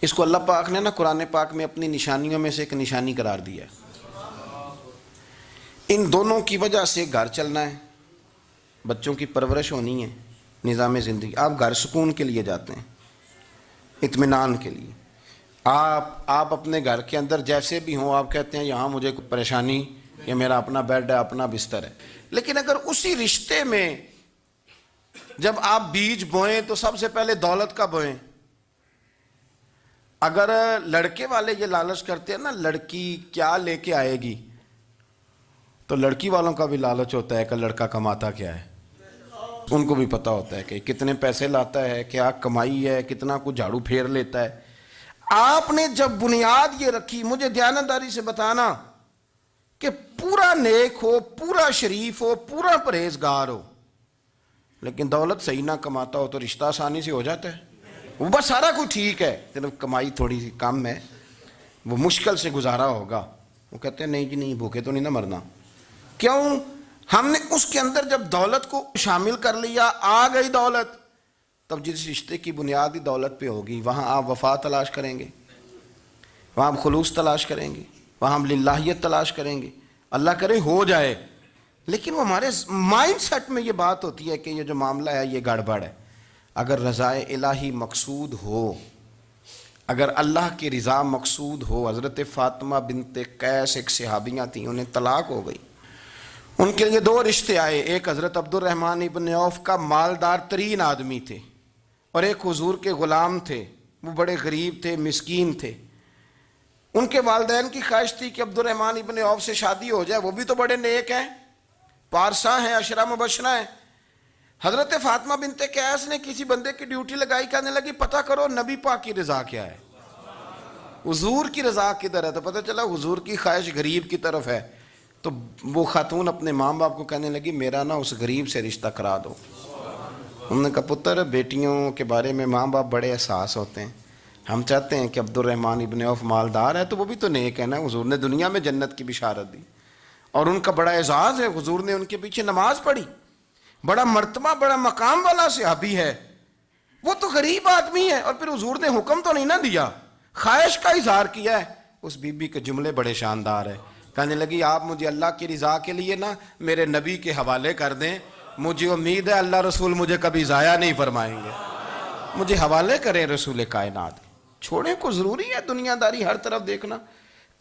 اس کو اللہ پاک نے نا قرآن پاک میں اپنی نشانیوں میں سے ایک نشانی قرار دیا ہے۔ ان دونوں کی وجہ سے گھر چلنا ہے، بچوں کی پرورش ہونی ہے، نظام زندگی۔ آپ گھر سکون کے لیے جاتے ہیں، اطمینان کے لیے۔ آپ اپنے گھر کے اندر جیسے بھی ہوں، آپ کہتے ہیں یہاں مجھے کوئی پریشانی، یہ میرا اپنا بیڈ ہے، اپنا بستر ہے۔ لیکن اگر اسی رشتے میں جب آپ بیج بوئیں تو سب سے پہلے دولت کا بوئیں۔ اگر لڑکے والے یہ لالچ کرتے ہیں نا لڑکی کیا لے کے آئے گی، تو لڑکی والوں کا بھی لالچ ہوتا ہے کہ لڑکا کماتا کیا ہے، ان کو بھی پتہ ہوتا ہے کہ کتنے پیسے لاتا ہے، کیا کمائی ہے، کتنا کچھ جھاڑو پھیر لیتا ہے۔ آپ نے جب بنیاد یہ رکھی، مجھے دیانتداری سے بتانا کہ پورا نیک ہو، پورا شریف ہو، پورا پرہیزگار ہو، لیکن دولت صحیح نہ کماتا ہو تو رشتہ آسانی سے ہو جاتا ہے۔ وہ بس سارا کچھ ٹھیک ہے، صرف کمائی تھوڑی سی کم ہے، وہ مشکل سے گزارا ہوگا۔ وہ کہتے ہیں نہیں جی نہیں، بھوکے تو نہیں نہ مرنا۔ کیوں؟ ہم نے اس کے اندر جب دولت کو شامل کر لیا، آ گئی دولت، تب جس رشتے کی بنیادی دولت پہ ہوگی وہاں آپ وفا تلاش کریں گے، وہاں آپ خلوص تلاش کریں گے، وہاں ہم للہیت تلاش کریں گے۔ اللہ کرے ہو جائے، لیکن وہ ہمارے مائنڈ سیٹ میں یہ بات ہوتی ہے کہ یہ جو معاملہ ہے یہ گڑبڑ ہے۔ اگر رضائے الہی مقصود ہو، اگر اللہ کی رضا مقصود ہو، حضرت فاطمہ بنت قیس ایک صحابیاں تھیں، انہیں طلاق ہو گئی، ان کے لیے دو رشتے آئے، ایک حضرت عبد الرحمن ابن عوف کا مالدار ترین آدمی تھے، اور ایک حضور کے غلام تھے، وہ بڑے غریب تھے، مسکین تھے۔ ان کے والدین کی خواہش تھی کہ عبد الرحمن ابن عوف سے شادی ہو جائے، وہ بھی تو بڑے نیک ہیں، پارسا ہیں، عشرہ مبشرہ ہیں۔ حضرت فاطمہ بنت قیس نے کسی بندے کی ڈیوٹی لگائی، کہنے لگی پتہ کرو نبی پاک کی رضا کیا ہے، حضور کی رضا کدھر ہے؟ تو پتہ چلا حضور کی خواہش غریب کی طرف ہے۔ تو وہ خاتون اپنے ماں باپ کو کہنے لگی میرا نا اس غریب سے رشتہ کرا دو۔ ہم نے کہا پتر، بیٹیوں کے بارے میں ماں باپ بڑے احساس ہوتے ہیں، ہم چاہتے ہیں کہ عبد الرحمن ابن عوف مالدار ہے تو وہ بھی تو نیک ہے نا، حضور نے دنیا میں جنت کی بشارت دی اور ان کا بڑا اعزاز ہے، حضور نے ان کے پیچھے نماز پڑھی، بڑا مرتبہ بڑا مقام والا صحابی ہے، وہ تو غریب آدمی ہے، اور پھر حضور نے حکم تو نہیں نہ دیا، خواہش کا اظہار کیا ہے۔ اس بی بی کے جملے بڑے شاندار ہیں، کہنے لگی آپ مجھے اللہ کی رضا کے لیے نا میرے نبی کے حوالے کر دیں، مجھے امید ہے اللہ رسول مجھے کبھی ضائع نہیں فرمائیں گے، مجھے حوالے کریں رسول کائنات۔ چھوڑیں کو ضروری ہے دنیا داری ہر طرف دیکھنا،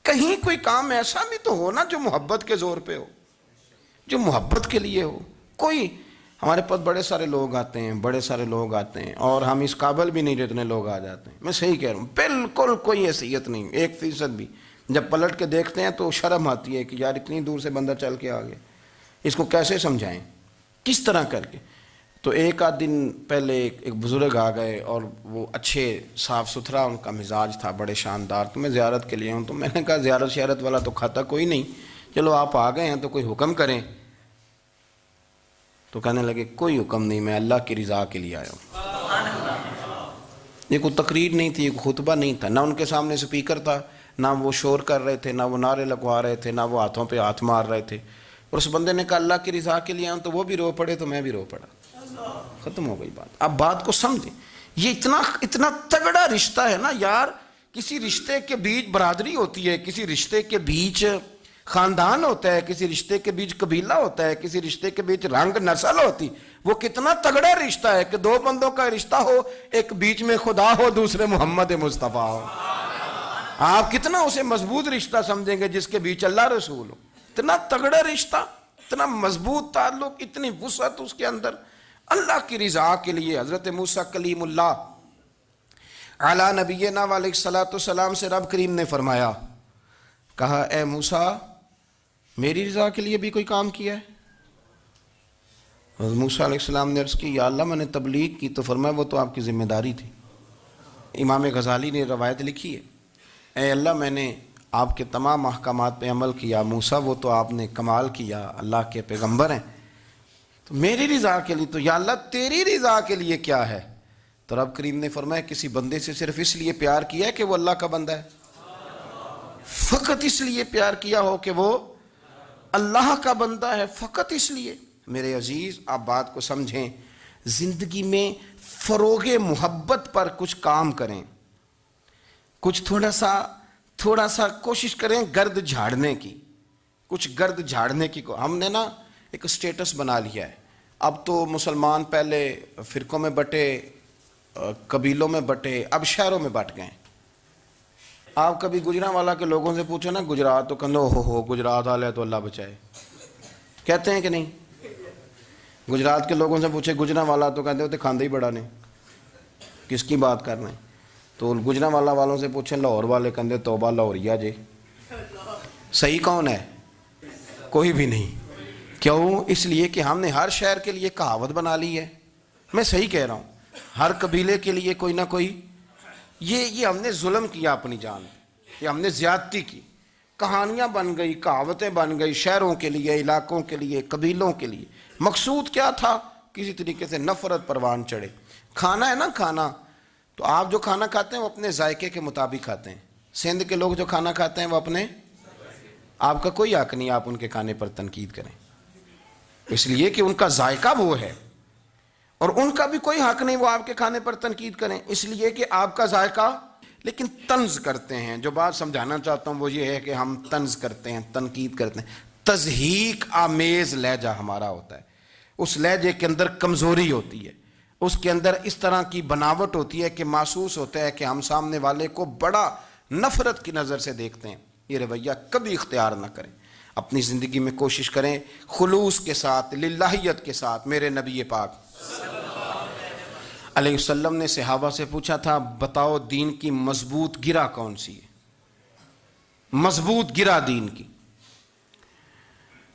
کہیں کوئی کام ایسا بھی تو ہو نا جو محبت کے زور پہ ہو، جو محبت کے لیے ہو۔ کوئی ہمارے پاس بڑے سارے لوگ آتے ہیں اور ہم اس قابل بھی نہیں جتنے لوگ آ جاتے ہیں، میں صحیح کہہ رہا ہوں، بالکل کوئی حیثیت نہیں 1% بھی۔ جب پلٹ کے دیکھتے ہیں تو شرم آتی ہے کہ یار اتنی دور سے بندہ چل کے آ گیا، اس کو کیسے سمجھائیں، کس طرح کر کے۔ تو ایک آدھ دن پہلے ایک بزرگ آ گئے اور وہ اچھے صاف ستھرا ان کا مزاج تھا، بڑے شاندار، تو میں زیارت کے لیے ہوں، تو میں نے کہا زیارت شیارت والا تو کھاتا کوئی نہیں، چلو آپ آ گئے ہیں تو کوئی حکم کریں۔ تو کہنے لگے کوئی حکم نہیں، میں اللہ کی رضا کے لیے آیا ہوں۔ یہ کوئی تقریر نہیں تھی، کوئی خطبہ نہیں تھا، نہ ان کے سامنے سپیکر تھا، نہ وہ شور کر رہے تھے، نہ وہ نعرے لگوا رہے تھے، نہ وہ ہاتھوں پہ ہاتھ مار رہے تھے۔ اور اس بندے نے کہا اللہ کی رضا کے لیے آیا ہوں، تو وہ بھی رو پڑے تو میں بھی رو پڑا، ختم ہو گئی بات۔ اب بات کو سمجھیں، یہ اتنا تگڑا رشتہ ہے نا یار۔ کسی رشتے کے بیچ برادری ہوتی ہے، کسی رشتے کے بیچ خاندان ہوتا ہے، کسی رشتے کے بیچ قبیلہ ہوتا ہے، کسی رشتے کے بیچ رنگ نسل ہوتی، وہ کتنا تگڑا رشتہ ہے کہ دو بندوں کا رشتہ ہو، ایک بیچ میں خدا ہو، دوسرے محمد مصطفیٰ ہو۔ آپ کتنا اسے مضبوط رشتہ سمجھیں گے جس کے بیچ اللہ رسول ہو۔ اتنا تگڑا رشتہ، اتنا مضبوط تعلق، اتنی وسعت اس کے اندر، اللہ کی رضا کے لیے۔ حضرت موسیٰ کلیم اللہ علی نبینا علیہ الصلوۃ والسلام سے رب کریم نے فرمایا، کہا اے موسیٰ میری رضا کے لیے بھی کوئی کام کیا ہے؟ حضرت موسیٰ علیہ السلام نے عرض کی یا اللہ میں نے تبلیغ کی، تو فرمایا وہ تو آپ کی ذمہ داری تھی۔ امام غزالی نے روایت لکھی ہے، اے اللہ میں نے آپ کے تمام احکامات پہ عمل کیا، موسیٰ وہ تو آپ نے کمال کیا، اللہ کے پیغمبر ہیں، تو میری رضا کے لیے، تو یا اللہ تیری رضا کے لیے کیا ہے؟ تو رب کریم نے فرمایا کسی بندے سے صرف اس لیے پیار کیا ہے کہ وہ اللہ کا بندہ ہے، فقط اس لیے پیار کیا ہو کہ وہ اللہ کا بندہ ہے، فقط اس لیے۔ میرے عزیز آپ بات کو سمجھیں، زندگی میں فروغ محبت پر کچھ کام کریں، کچھ تھوڑا سا کوشش کریں گرد جھاڑنے کی، کچھ گرد جھاڑنے کی۔ ہم نے نا ایک سٹیٹس بنا لیا ہے، اب تو مسلمان پہلے فرقوں میں بٹے، قبیلوں میں بٹے، اب شہروں میں بٹ گئے۔ آپ کبھی گجرانوالا کے لوگوں سے پوچھو نا گجرات، تو کہنے ہو گجرات والے تو اللہ بچائے، کہتے ہیں کہ نہیں؟ گجرات کے لوگوں سے پوچھے گجرانوالا تو کہتے ہوتے کھاندے ہی بڑا نے، کس کی بات کر رہے ہیں؟ تو گجرانوالا والوں سے پوچھیں لاہور والے، کہتے توبہ لاہوریا جی۔ صحیح کون ہے؟ کوئی بھی نہیں۔ کیوں؟ اس لیے کہ ہم نے ہر شہر کے لیے کہاوت بنا لی ہے۔ میں صحیح کہہ رہا ہوں، ہر قبیلے کے لیے کوئی نہ کوئی، یہ ہم نے ظلم کیا اپنی جان، یہ ہم نے زیادتی کی، کہانیاں بن گئی، کہاوتیں بن گئی، شہروں کے لیے، علاقوں کے لیے، قبیلوں کے لیے۔ مقصود کیا تھا؟ کسی طریقے سے نفرت پروان چڑھے۔ کھانا ہے نا، کھانا تو آپ جو کھانا کھاتے ہیں وہ اپنے ذائقے کے مطابق کھاتے ہیں۔ سندھ کے لوگ جو کھانا کھاتے ہیں وہ اپنے، آپ کا کوئی حق نہیں آپ ان کے کھانے پر تنقید کریں، اس لیے کہ ان کا ذائقہ وہ ہے، اور ان کا بھی کوئی حق نہیں وہ آپ کے کھانے پر تنقید کریں، اس لیے کہ آپ کا ذائقہ۔ لیکن طنز کرتے ہیں، جو بات سمجھانا چاہتا ہوں وہ یہ ہے کہ ہم طنز کرتے ہیں، تنقید کرتے ہیں، تضحیک آمیز لہجہ ہمارا ہوتا ہے، اس لہجے کے اندر کمزوری ہوتی ہے، اس کے اندر اس طرح کی بناوٹ ہوتی ہے کہ محسوس ہوتا ہے کہ ہم سامنے والے کو بڑا نفرت کی نظر سے دیکھتے ہیں۔ یہ رویہ کبھی اختیار نہ کریں، اپنی زندگی میں کوشش کریں خلوص کے ساتھ، للہیت کے ساتھ۔ میرے نبی پاک علیہ وسلم نے صحابہ سے پوچھا تھا بتاؤ دین کی مضبوط گرہ کون سی ہے، مضبوط گرہ دین کی؟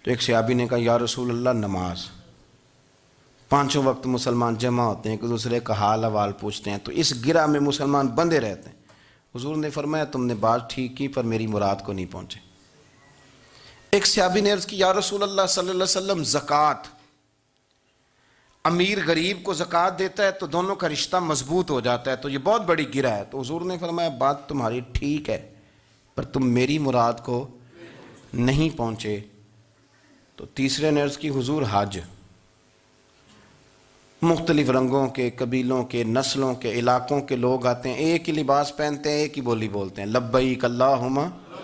تو ایک صحابی نے کہا یا رسول اللہ نماز، پانچوں وقت مسلمان جمع ہوتے ہیں، ایک دوسرے کا حال احوال پوچھتے ہیں، تو اس گرہ میں مسلمان بندے رہتے ہیں۔ حضور نے فرمایا تم نے بات ٹھیک کی پر میری مراد کو نہیں پہنچے۔ ایک صحابی نے عرض کی یا رسول اللہ صلی اللہ علیہ وسلم زکوٰۃ، امیر غریب کو زکوٰۃ دیتا ہے تو دونوں کا رشتہ مضبوط ہو جاتا ہے، تو یہ بہت بڑی گرہ ہے۔ تو حضور نے فرمایا بات تمہاری ٹھیک ہے پر تم میری مراد کو نہیں پہنچے۔ تو تیسرے نے عرض کی حضور حج، مختلف رنگوں کے، قبیلوں کے، نسلوں کے، علاقوں کے لوگ آتے ہیں، ایک ہی لباس پہنتے ہیں، ایک ہی بولی بولتے ہیں، لبیک اللہم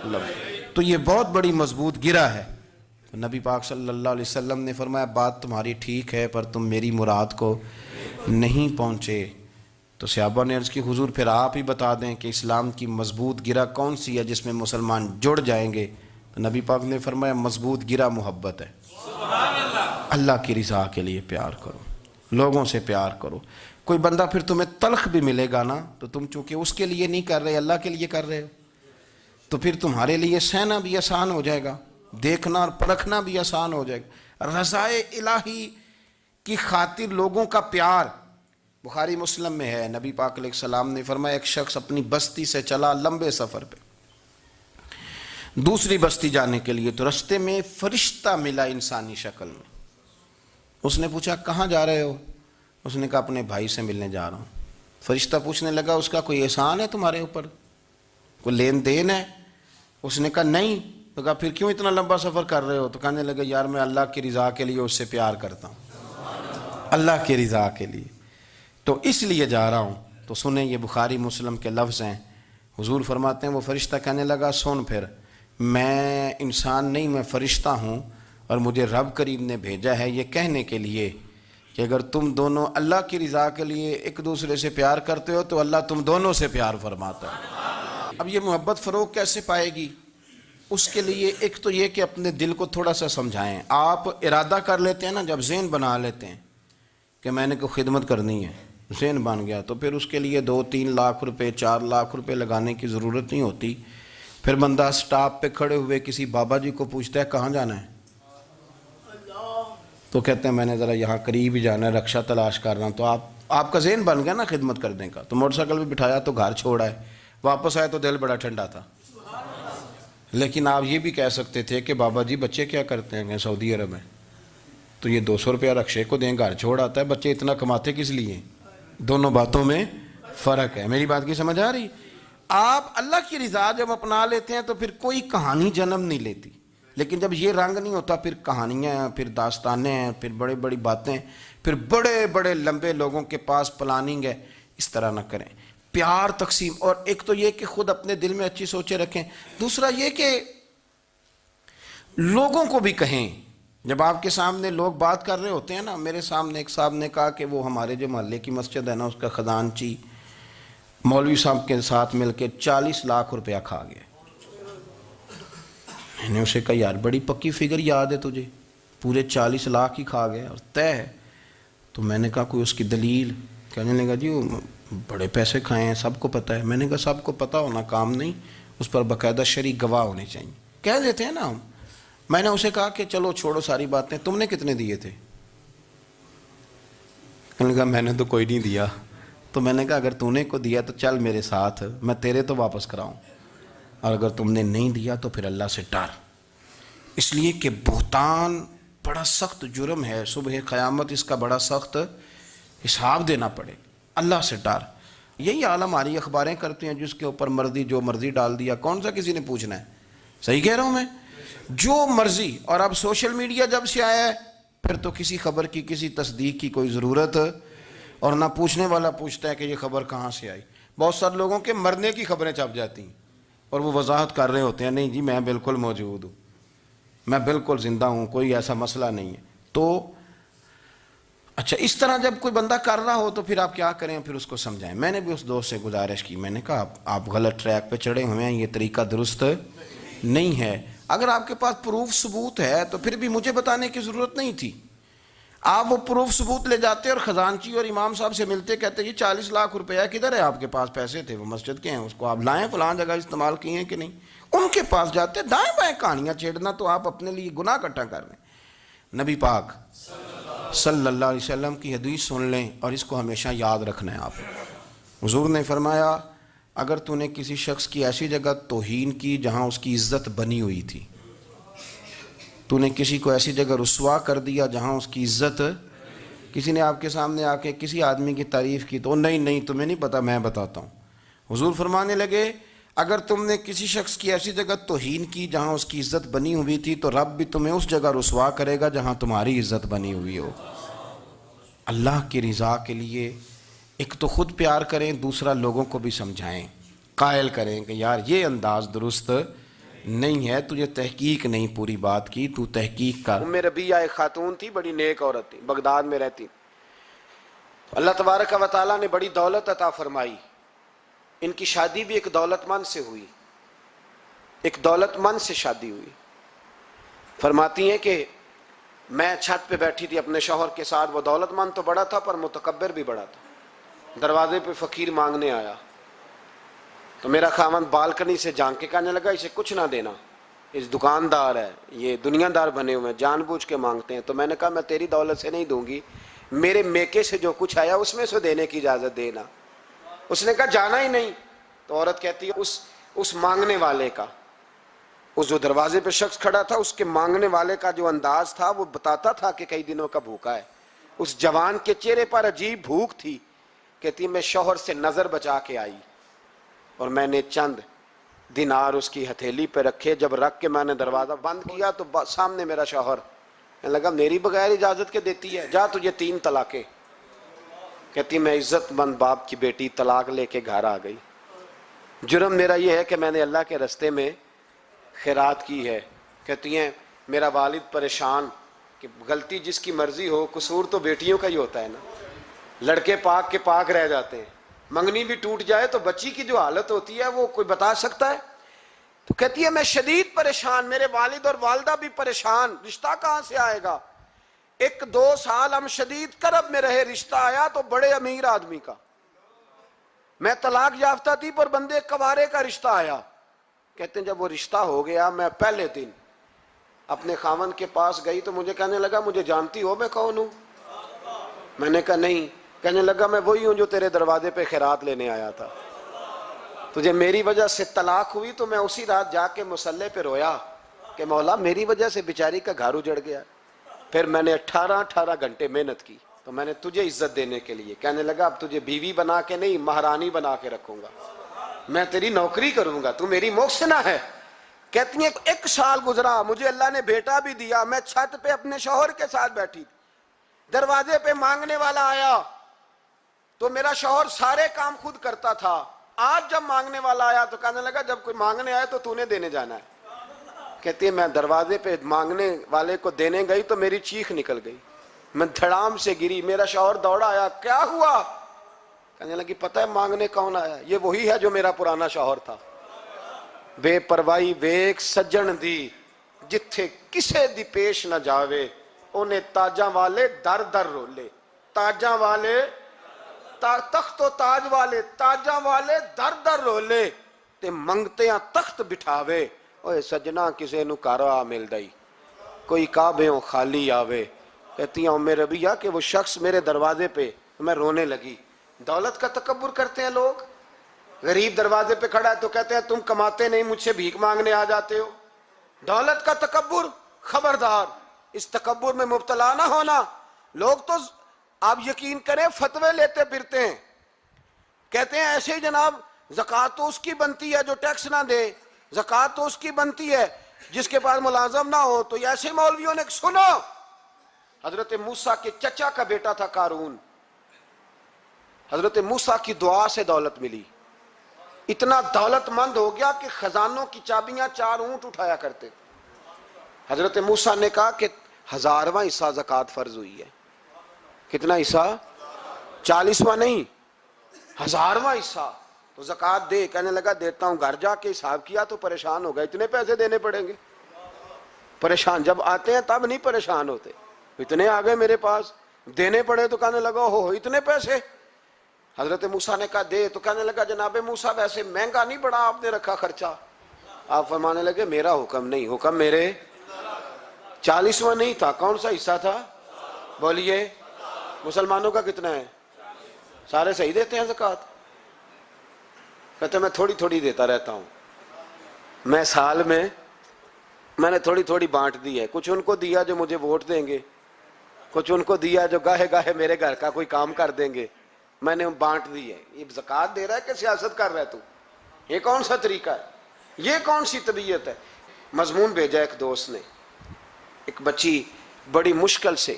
لبیک، تو یہ بہت بڑی مضبوط گرہ ہے۔ تو نبی پاک صلی اللہ علیہ وسلم نے فرمایا بات تمہاری ٹھیک ہے پر تم میری مراد کو نہیں پہنچے۔ تو صحابہ نے عرض کی حضور پھر آپ ہی بتا دیں کہ اسلام کی مضبوط گرہ کون سی ہے جس میں مسلمان جڑ جائیں گے؟ تو نبی پاک نے فرمایا مضبوط گرہ محبت ہے، اللہ کی رضا کے لیے پیار کرو، لوگوں سے پیار کرو۔ کوئی بندہ پھر تمہیں تلخ بھی ملے گا نا، تو تم چونکہ اس کے لیے نہیں کر رہے، اللہ کے لیے کر رہے ہو، تو پھر تمہارے لیے سہنا بھی آسان ہو جائے گا، دیکھنا اور پرکھنا بھی آسان ہو جائے گا۔ رضائے الہی کی خاطر لوگوں کا پیار، بخاری مسلم میں ہے، نبی پاک علیہ السلام نے فرمایا ایک شخص اپنی بستی سے چلا لمبے سفر پہ دوسری بستی جانے کے لیے، تو رستے میں فرشتہ ملا انسانی شکل میں۔ اس نے پوچھا کہاں جا رہے ہو؟ اس نے کہا اپنے بھائی سے ملنے جا رہا ہوں۔ فرشتہ پوچھنے لگا اس کا کوئی احسان ہے تمہارے اوپر، کوئی لین دین ہے؟ اس نے کہا نہیں۔ تو کہا پھر کیوں اتنا لمبا سفر کر رہے ہو؟ تو کہنے لگا یار میں اللہ کی رضا کے لیے اس سے پیار کرتا ہوں، اللہ کی رضا کے لیے، تو اس لیے جا رہا ہوں۔ تو سنیں یہ بخاری مسلم کے لفظ ہیں، حضور فرماتے ہیں وہ فرشتہ کہنے لگا سن پھر میں انسان نہیں، میں فرشتہ ہوں، اور مجھے رب کریم نے بھیجا ہے یہ کہنے کے لیے کہ اگر تم دونوں اللہ کی رضا کے لیے ایک دوسرے سے پیار کرتے ہو تو اللہ تم دونوں سے پیار فرماتا ہے۔ اب یہ محبت فروغ کیسے پائے گی؟ اس کے لیے ایک تو یہ کہ اپنے دل کو تھوڑا سا سمجھائیں۔ آپ ارادہ کر لیتے ہیں نا، جب ذہن بنا لیتے ہیں کہ میں نے کوئی خدمت کرنی ہے، ذہن بن گیا، تو پھر اس کے لیے 2-3 لاکھ روپے 4 لاکھ روپے لگانے کی ضرورت نہیں ہوتی۔ پھر بندہ سٹاپ پہ کھڑے ہوئے کسی بابا جی کو پوچھتا ہے کہاں جانا ہے، تو کہتے ہیں میں نے ذرا یہاں قریب ہی جانا ہے، رکشہ تلاش کر رہا ہوں۔ تو آپ کا ذہن بن گیا نا خدمت کرنے کا، تو موٹر سائیکل پہ بٹھایا تو گھر چھوڑا ہے، واپس آئے تو دل بڑا ٹھنڈا تھا۔ لیکن آپ یہ بھی کہہ سکتے تھے کہ بابا جی بچے کیا کرتے ہیں، سعودی عرب میں، تو یہ 200 روپیہ رکشے کو دیں، گھر چھوڑ آتا ہے، بچے اتنا کماتے کس لیے؟ دونوں باتوں میں فرق ہے. میری بات کی سمجھ آ رہی؟ آپ اللہ کی رضا جب اپنا لیتے ہیں تو پھر کوئی کہانی جنم نہیں لیتی، لیکن جب یہ رنگ نہیں ہوتا پھر کہانیاں ہیں، پھر داستانیں ہیں، پھر بڑی بڑی باتیں، پھر بڑے بڑے لمبے لوگوں کے پاس پلاننگ ہے. اس طرح نہ کریں. پیار تقسیم، اور ایک تو یہ کہ خود اپنے دل میں اچھی سوچیں رکھیں، دوسرا یہ کہ لوگوں کو بھی کہیں. جب آپ کے سامنے لوگ بات کر رہے ہوتے ہیں نا، میرے سامنے ایک صاحب نے کہا کہ وہ ہمارے جو محلے کی مسجد ہے نا، اس کا خزانچی مولوی صاحب کے ساتھ مل کے 40 لاکھ روپیہ کھا گیا. میں نے اسے کہا یار بڑی پکی فگر یاد ہے تجھے، پورے 40 لاکھ ہی کھا گیا اور طے ہے. تو میں نے کہا کوئی اس کی دلیل؟ کہنے لگا جی وہ بڑے پیسے کھائے ہیں، سب کو پتہ ہے. میں نے کہا سب کو پتہ ہونا کام نہیں، اس پر باقاعدہ شرعی گواہ ہونے چاہیے. کہہ دیتے ہیں نا ہم. میں نے اسے کہا کہ چلو چھوڑو ساری باتیں، تم نے کتنے دیے تھے؟ کہنے لگا میں نے تو کوئی نہیں دیا. تو میں نے کہا اگر تو نے کو دیا تو چل میرے ساتھ، میں تیرے تو واپس کراؤں، اور اگر تم نے نہیں دیا تو پھر اللہ سے ڈر. اس لیے کہ بہتان بڑا سخت جرم ہے، صبح قیامت اس کا بڑا سخت حساب دینا پڑے. اللہ سے ڈر. یہی حال ہماری اخباریں کرتے ہیں، جس کے اوپر مرضی جو مرضی ڈال دیا، کون سا کسی نے پوچھنا ہے؟ صحیح کہہ رہا ہوں میں؟ جو مرضی. اور اب سوشل میڈیا جب سے آیا ہے پھر تو کسی خبر کی کسی تصدیق کی کوئی ضرورت، اور نہ پوچھنے والا پوچھتا ہے کہ یہ خبر کہاں سے آئی. بہت سارے لوگوں کے مرنے کی خبریں چھپ جاتی ہیں اور وہ وضاحت کر رہے ہوتے ہیں نہیں جی میں بالکل موجود ہوں، میں بالکل زندہ ہوں، کوئی ایسا مسئلہ نہیں ہے. تو اچھا اس طرح جب کوئی بندہ کر رہا ہو تو پھر آپ کیا کریں؟ پھر اس کو سمجھائیں. میں نے بھی اس دوست سے گزارش کی، میں نے کہا آپ غلط ٹریک پہ چڑھے ہوئے ہیں، یہ طریقہ درست نہیں ہے. اگر آپ کے پاس پروف ثبوت ہے تو پھر بھی مجھے بتانے کی ضرورت نہیں تھی. آپ وہ پروف ثبوت لے جاتے اور خزانچی اور امام صاحب سے ملتے، کہتے یہ 40 لاکھ روپیہ کدھر ہے؟ آپ کے پاس پیسے تھے، وہ مسجد کے ہیں، اس کو آپ لائیں، فلاں جگہ استعمال کیے ہیں کہ نہیں. ان کے پاس جاتے دائیں بائیں کہانیاں چھیڑنا تو آپ اپنے لیے گناہ اکٹھا کر رہے ہیں. نبی پاک صلی اللہ علیہ وسلم کی حدیث سن لیں اور اس کو ہمیشہ یاد رکھنا ہے. آپ حضور نے فرمایا اگر تو نے کسی شخص کی ایسی جگہ توہین کی جہاں اس کی عزت بنی ہوئی تھی، تو نے کسی کو ایسی جگہ رسوا کر دیا جہاں اس کی عزت، کسی نے آپ کے سامنے آ کے کسی آدمی کی تعریف کی تو نہیں تمہیں نہیں پتا میں بتاتا ہوں. حضور فرمانے لگے اگر تم نے کسی شخص کی ایسی جگہ توہین کی جہاں اس کی عزت بنی ہوئی تھی تو رب بھی تمہیں اس جگہ رسوا کرے گا جہاں تمہاری عزت بنی ہوئی ہو. اللہ کی رضا کے لیے ایک تو خود پیار کریں، دوسرا لوگوں کو بھی سمجھائیں، قائل کریں کہ یار یہ انداز درست نہیں ہے، تجھے تحقیق نہیں پوری بات کی، تو تحقیق کر. ام ربیعہ ایک خاتون تھی، بڑی نیک عورت تھی، بغداد میں رہتی. اللہ تبارک و تعالیٰ نے بڑی دولت عطا فرمائی. ان کی شادی بھی ایک دولت مند سے ہوئی، ایک دولت مند سے شادی ہوئی. فرماتی ہیں کہ میں چھت پہ بیٹھی تھی اپنے شوہر کے ساتھ، وہ دولت مند تو بڑا تھا پر متکبر بھی بڑا تھا. دروازے پہ فقیر مانگنے آیا تو میرا خاوند بالکنی سے جھانک کے کہنے لگا اسے کچھ نہ دینا، اس دکاندار ہے، یہ دنیا دار بنے ہوئے ہیں، جان بوجھ کے مانگتے ہیں. تو میں نے کہا میں تیری دولت سے نہیں دوں گی، میرے میکے سے جو کچھ آیا اس میں سے دینے کی اجازت دینا. اس نے کہا جانا ہی نہیں. تو عورت کہتی ہے اس مانگنے والے کا، اس جو دروازے پہ شخص کھڑا تھا، اس کے مانگنے والے کا جو انداز تھا وہ بتاتا تھا کہ کئی دنوں کا بھوکا ہے. اس جوان کے چہرے پر عجیب بھوک تھی. کہتی میں شوہر سے نظر بچا کے آئی اور میں نے چند دینار اس کی ہتھیلی پہ رکھے. جب رکھ کے میں نے دروازہ بند کیا تو سامنے میرا شوہر. کہنے لگا میری بغیر اجازت کے دیتی ہے، جا تجھے 3 طلاقیں. کہتی میں عزت مند باپ کی بیٹی طلاق لے کے گھر آ گئی. جرم میرا یہ ہے کہ میں نے اللہ کے رستے میں خیرات کی ہے. کہتی ہیں میرا والد پریشان کہ غلطی جس کی مرضی ہو، قصور تو بیٹیوں کا ہی ہوتا ہے نا، لڑکے پاک کے پاک رہ جاتے ہیں، منگنی بھی ٹوٹ جائے تو بچی کی جو حالت ہوتی ہے وہ کوئی بتا سکتا ہے؟ تو کہتی ہے میں شدید پریشان، میرے والد اور والدہ بھی پریشان، رشتہ کہاں سے آئے گا؟ 1-2 سال ہم شدید کرب میں رہے، رشتہ آیا تو بڑے امیر آدمی کا. میں طلاق یافتہ تھی پر بندے کوارے کا رشتہ آیا. کہتے ہیں جب وہ رشتہ ہو گیا میں پہلے دن اپنے خاوند کے پاس گئی تو مجھے کہنے لگا مجھے جانتی ہو میں کون ہوں؟ میں نے کہا نہیں. کہنے لگا میں وہی ہوں جو تیرے دروازے پہ خیرات لینے آیا تھا. تجھے میری وجہ سے طلاق ہوئی تو میں اسی رات جا کے مصلے پہ رویا کہ مولا میری وجہ سے بیچاری کا گھر اجڑ گیا. پھر میں نے 18 گھنٹے محنت کی، تو میں نے تجھے عزت دینے کے لیے کہنے لگا اب تجھے بیوی بنا کے نہیں مہرانی بنا کے رکھوں گا، میں تیری نوکری کروں گا، تو میری محسنہ ہے۔ کہتی ہیں 1 سال گزرا، مجھے اللہ نے بیٹا بھی دیا، میں چھت پہ اپنے شوہر کے ساتھ بیٹھی، دروازے پہ مانگنے والا آیا تو میرا شوہر سارے کام خود کرتا تھا، آج جب مانگنے والا آیا تو کہنے لگا جب کوئی مانگنے آئے تو تو نے دینے جانا ہے۔ کہتی ہے میں دروازے پہ مانگنے والے کو دینے گئی تو میری چیخ نکل گئی، میں دھڑام سے گری، میرا شوہر دوڑا آیا، کیا ہوا؟ کہنے لگی پتہ ہے مانگنے کون آیا؟ یہ وہی ہے جو میرا پرانا شوہر تھا۔ بے پرواہی ویک سجن دی جتھے کسے دی پیش نہ جاوے، انہیں تاجاں والے در در رولے، تاجاں والے تخت و تاج والے تاجاں والے در در رولے تے منگتیاں تخت بٹھاوے، اوے سجنا کسے نو کارا مل دائی، کوئی کعبےوں خالی آوے۔ کہتی ہیں ام ربیہ کہ وہ شخص میرے دروازے پہ، میں رونے لگی۔ دولت کا تکبر کرتے ہیں لوگ، غریب دروازے پہ کھڑا ہے تو کہتے ہیں تم کماتے نہیں، مجھ سے بھیک مانگنے آ جاتے ہو۔ دولت کا تکبر، خبردار اس تکبر میں مبتلا نہ ہونا۔ لوگ تو آپ یقین کریں فتوے لیتے پھرتے ہیں، کہتے ہیں ایسے ہی جناب زکوٰۃ تو اس کی بنتی ہے جو ٹیکس نہ دے، زکوٰۃ تو اس کی بنتی ہے جس کے پاس ملازم نہ ہو۔ تو ایسے مولویوں نے سنو، حضرت موسیٰ کے چچا کا بیٹا تھا قارون، حضرت موسیٰ کی دعا سے دولت ملی، اتنا دولت مند ہو گیا کہ خزانوں کی چابیاں 4 اونٹ اٹھایا کرتے۔ حضرت موسیٰ نے کہا کہ 1000واں حصہ زکوٰۃ فرض ہوئی ہے۔ کتنا حصہ؟ 40واں نہیں، 1000واں حصہ، تو زکوٰۃ دے۔ کہنے لگا دیتا ہوں۔ گھر جا کے حساب کیا تو پریشان ہو گئے، اتنے پیسے دینے پڑیں گے؟ پریشان جب آتے ہیں تب نہیں پریشان ہوتے، اتنے آگے میرے پاس دینے پڑے تو کہنے لگا ہو اتنے پیسے۔ حضرت موسیٰ نے کہا دے، تو کہنے لگا جناب موسیٰ ویسے مہنگا نہیں بڑا آپ نے رکھا خرچہ؟ آپ فرمانے لگے میرا حکم نہیں، حکم میرے 40واں نہیں تھا، کون سا حصہ تھا؟ بولیے مسلمانوں کا کتنا ہے؟ سارے صحیح دیتے ہیں زکوٰۃ؟ کہتے میں تھوڑی تھوڑی دیتا رہتا ہوں، میں سال میں نے تھوڑی تھوڑی بانٹ دی ہے، کچھ ان کو دیا جو مجھے ووٹ دیں گے، کچھ ان کو دیا جو گاہے گاہے میرے گھر کا کوئی کام کر دیں گے، میں نے بانٹ دی ہے۔ یہ زکوٰۃ دے رہا ہے کہ سیاست کر رہا ہے تو؟ یہ کون سا طریقہ ہے؟ یہ کون سی طبیعت ہے؟ مضمون بھیجا ایک دوست نے، ایک بچی بڑی مشکل سے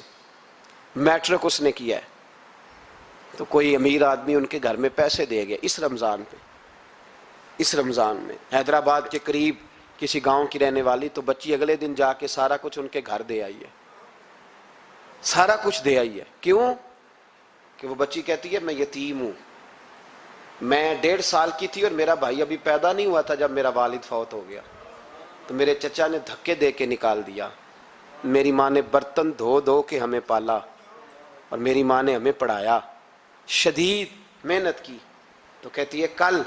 میٹرک اس نے کیا ہے، تو کوئی امیر آدمی ان کے گھر میں پیسے دے گیا اس رمضان میں، حیدرآباد کے قریب کسی گاؤں کی رہنے والی، تو بچی اگلے دن جا کے سارا کچھ ان کے گھر دے آئی ہے، سارا کچھ دے آئی ہے۔ کیوں؟ کہ وہ بچی کہتی ہے میں یتیم ہوں، میں 1.5 سال کی تھی اور میرا بھائی ابھی پیدا نہیں ہوا تھا جب میرا والد فوت ہو گیا، تو میرے چچا نے دھکے دے کے نکال دیا، میری ماں نے برتن دھو دھو کے ہمیں پالا اور میری ماں نے ہمیں پڑھایا، شدید محنت کی۔ تو کہتی ہے کل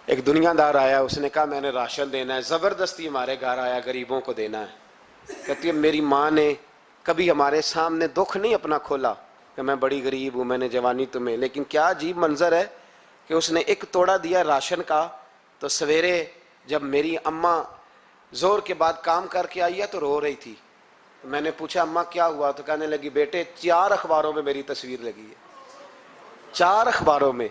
ایک دنیا دار آیا، اس نے کہا میں نے راشن دینا ہے، زبردستی ہمارے گھر آیا، غریبوں کو دینا ہے۔ کہتی ہے میری ماں نے کبھی ہمارے سامنے دکھ نہیں اپنا کھولا کہ میں بڑی غریب ہوں، میں نے جوانی تمہیں، لیکن کیا عجیب منظر ہے کہ اس نے 1 توڑا دیا راشن کا، تو سویرے جب میری اماں زور کے بعد کام کر کے آئی ہے تو رو رہی تھی، میں نے پوچھا اماں کیا ہوا؟ تو کہنے لگی بیٹے 4 اخباروں میں میری تصویر لگی ہے، 4 اخباروں میں۔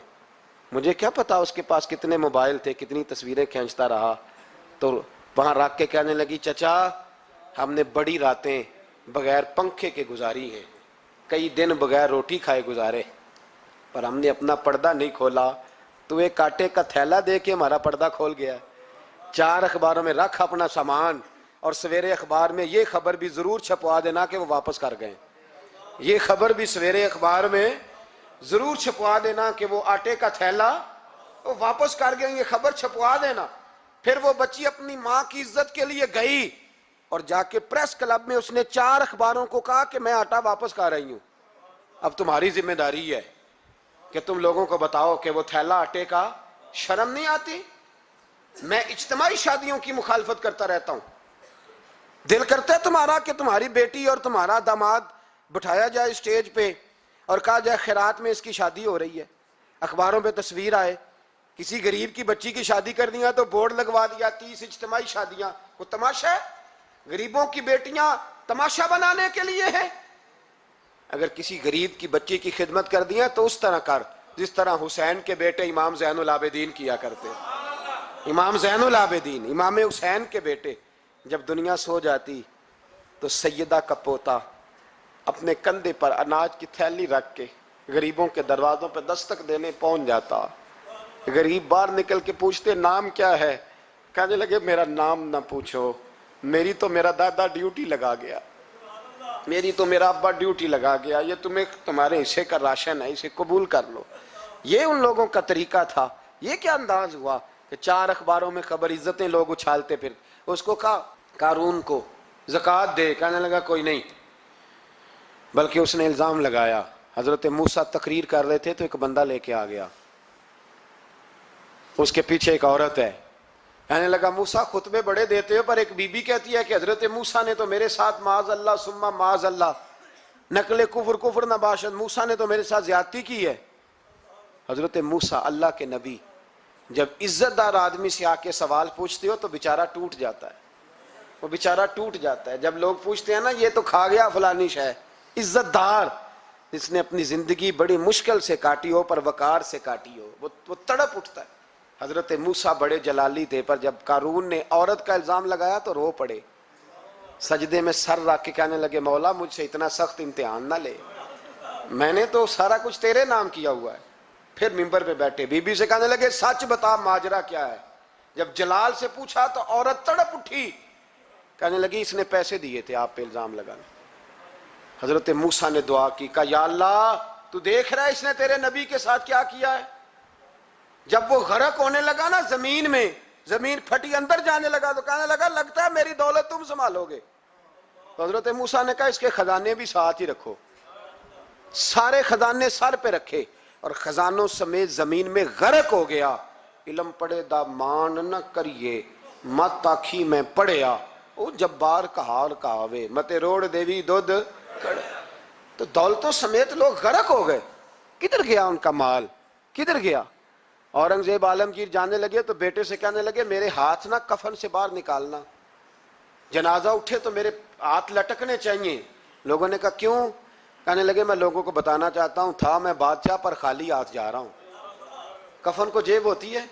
مجھے کیا پتا اس کے پاس کتنے موبائل تھے، کتنی تصویریں کھینچتا رہا۔ تو وہاں رکھ کے کہنے لگی چچا ہم نے بڑی راتیں بغیر پنکھے کے گزاری ہیں، کئی دن بغیر روٹی کھائے گزارے، پر ہم نے اپنا پردہ نہیں کھولا، تو ایک آٹے کا تھیلا دے کے ہمارا پردہ کھول گیا۔ 4 اخباروں میں رکھ اپنا سامان، اور سویرے اخبار میں یہ خبر بھی ضرور چھپوا دینا کہ وہ واپس کر گئے، یہ خبر بھی سویرے اخبار میں ضرور چھپوا دینا کہ وہ آٹے کا تھیلا وہ واپس کر گئے، یہ خبر چھپوا دینا۔ پھر وہ بچی اپنی ماں کی عزت کے لیے گئی اور جا کے پریس کلب میں اس نے 4 اخباروں کو کہا کہ میں آٹا واپس کر رہی ہوں، اب تمہاری ذمہ داری ہے کہ تم لوگوں کو بتاؤ کہ وہ تھیلا آٹے کا، شرم نہیں آتی؟ میں اجتماعی شادیوں کی مخالفت کرتا رہتا ہوں، دل کرتا ہے تمہارا کہ تمہاری بیٹی اور تمہارا داماد بٹھایا جائے اسٹیج پہ اور کہا جائے خیرات میں اس کی شادی ہو رہی ہے، اخباروں پہ تصویر آئے، کسی غریب کی بچی کی شادی کر دیا تو بورڈ لگوا دیا 30 اجتماعی شادیاں، کوئی تماشا ہے؟ غریبوں کی بیٹیاں تماشا بنانے کے لیے ہے؟ اگر کسی غریب کی بچی کی خدمت کر دیا تو اس طرح کر جس طرح حسین کے بیٹے امام زین العابدین کیا کرتے. امام زین العابدین، امام حسین کے بیٹے، جب دنیا سو جاتی تو سیدہ کا پوتا اپنے کندھے پر اناج کی تھیلی رکھ کے غریبوں کے دروازوں پہ دستک دینے پہنچ جاتا. غریب باہر نکل کے پوچھتے نام کیا ہے؟ کہنے لگے میرا نام نہ پوچھو، میری تو میرا دادا ڈیوٹی لگا گیا، میری تو میرا ابا ڈیوٹی لگا گیا، یہ تمہارے حصے کا راشن ہے، اسے قبول کر لو. یہ ان لوگوں کا طریقہ تھا. یہ کیا انداز ہوا کہ 4 اخباروں میں خبر، عزتیں لوگ اچھالتے پھر. اس کو کہا قارون کو زکوٰۃ دے، کہنے لگا کوئی نہیں. بلکہ اس نے الزام لگایا. حضرت موسیٰ تقریر کر رہے تھے تو ایک بندہ لے کے آ گیا، اس کے پیچھے ایک عورت ہے. کہنے لگا موسیٰ خطبے بڑے دیتے ہو، پر ایک بی بی کہتی ہے کہ حضرت موسیٰ نے تو میرے ساتھ معاذ اللہ ثم معاذ اللہ، نقل کفر نہ باشد، موسیٰ نے تو میرے ساتھ زیادتی کی ہے. حضرت موسیٰ اللہ کے نبی جب عزت دار آدمی سے آ کے سوال پوچھتے ہو تو بیچارہ ٹوٹ جاتا ہے، وہ بیچارہ ٹوٹ جاتا ہے. جب لوگ پوچھتے ہیں نا یہ تو کھا گیا فلانی شے، عزت دار جس نے اپنی زندگی بڑی مشکل سے کاٹی ہو پر وقار سے کاٹی ہو، وہ تڑپ اٹھتا ہے. حضرت موسیٰ بڑے جلالی تھے، پر جب قارون نے عورت کا الزام لگایا تو رو پڑے، سجدے میں سر رکھ کے کہنے لگے مولا مجھ سے اتنا سخت امتحان نہ لے، میں نے تو سارا کچھ تیرے نام کیا ہوا ہے. پھر ممبر پہ بیٹھے بی بی سے کہنے لگے سچ بتا ماجرا کیا ہے. جب جلال سے پوچھا تو عورت تڑپ اٹھی، کہنے لگی اس نے پیسے دیے تھے آپ پہ الزام لگانے. حضرت موسیٰ نے دعا کی، کہا یا اللہ تو دیکھ رہا ہے اس نے تیرے نبی کے ساتھ کیا کیا ہے. جب وہ غرق ہونے لگا نا زمین میں، زمین پھٹی اندر جانے لگا تو کہنے لگا لگتا ہے میری دولت تم سنبھالو گے. تو حضرت موسیٰ نے کہا اس کے خزانے بھی ساتھ ہی رکھو. سارے خزانے سر پہ رکھے اور خزانوں سمیت زمین میں غرق ہو گیا. علم پڑے دا مان نہ کریے مت آکھی میں پڑھیا، او جبار کہار کہاوے متے روڑ دیوی دودھ کڑے. تو دولتوں سمیت لوگ غرق ہو گئے. کدھر گیا ان کا مال، کدھر گیا؟ اورنگزیب عالمگیر جانے لگے تو بیٹے سے کہنے لگے میرے ہاتھ نہ کفن سے باہر نکالنا، جنازہ اٹھے تو میرے ہاتھ لٹکنے چاہیے. لوگوں نے کہا کیوں؟ کہنے لگے میں لوگوں کو بتانا چاہتا ہوں تھا میں بادشاہ پر خالی ہاتھ جا رہا ہوں. کفن کو جیب ہوتی ہے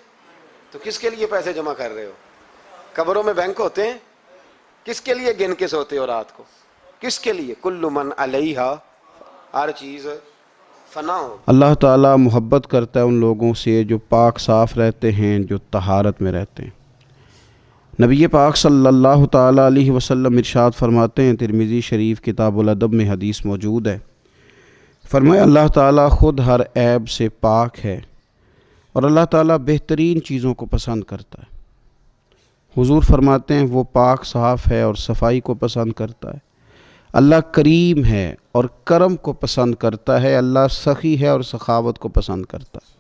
تو کس کے لیے پیسے جمع کر رہے ہو؟ قبروں میں بینک ہوتے ہیں، کس کے لیے گن کے سوتے ہو رات کو؟ کس کے لیے؟ کل من علیہا، ہر چیز فنا ہو. اللہ تعالیٰ محبت کرتا ہے ان لوگوں سے جو پاک صاف رہتے ہیں، جو طہارت میں رہتے ہیں. نبی پاک صلی اللہ تعالیٰ علیہ وسلم ارشاد فرماتے ہیں، ترمذی شریف کتاب الادب میں حدیث موجود ہے، فرمایا اللہ تعالیٰ خود ہر عیب سے پاک ہے اور اللہ تعالیٰ بہترین چیزوں کو پسند کرتا ہے. حضور فرماتے ہیں وہ پاک صاف ہے اور صفائی کو پسند کرتا ہے. اللہ کریم ہے اور کرم کو پسند کرتا ہے. اللہ سخی ہے اور سخاوت کو پسند کرتا ہے.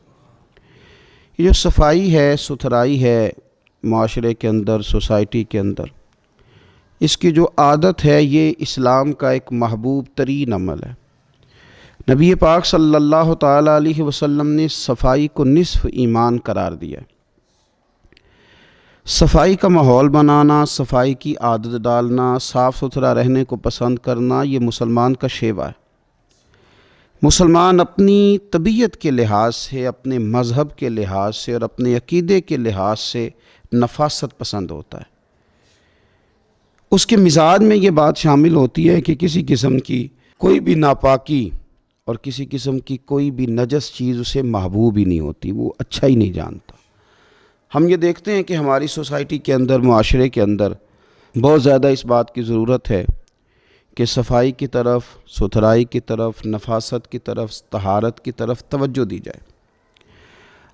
یہ جو صفائی ہے، ستھرائی ہے معاشرے کے اندر، سوسائٹی کے اندر، اس کی جو عادت ہے یہ اسلام کا ایک محبوب ترین عمل ہے. نبی پاک صلی اللہ تعالیٰ علیہ وسلم نے صفائی کو نصف ایمان قرار دیا ہے. صفائی کا ماحول بنانا، صفائی کی عادت ڈالنا، صاف ستھرا رہنے کو پسند کرنا، یہ مسلمان کا شیوا ہے. مسلمان اپنی طبیعت کے لحاظ سے، اپنے مذہب کے لحاظ سے اور اپنے عقیدے کے لحاظ سے نفاست پسند ہوتا ہے. اس کے مزاج میں یہ بات شامل ہوتی ہے کہ کسی قسم کی کوئی بھی ناپاکی اور کسی قسم کی کوئی بھی نجس چیز اسے محبوب ہی نہیں ہوتی، وہ اچھا ہی نہیں جانتا. ہم یہ دیکھتے ہیں کہ ہماری سوسائٹی کے اندر، معاشرے کے اندر بہت زیادہ اس بات کی ضرورت ہے کہ صفائی کی طرف، ستھرائی کی طرف، نفاست کی طرف، طہارت کی طرف توجہ دی جائے.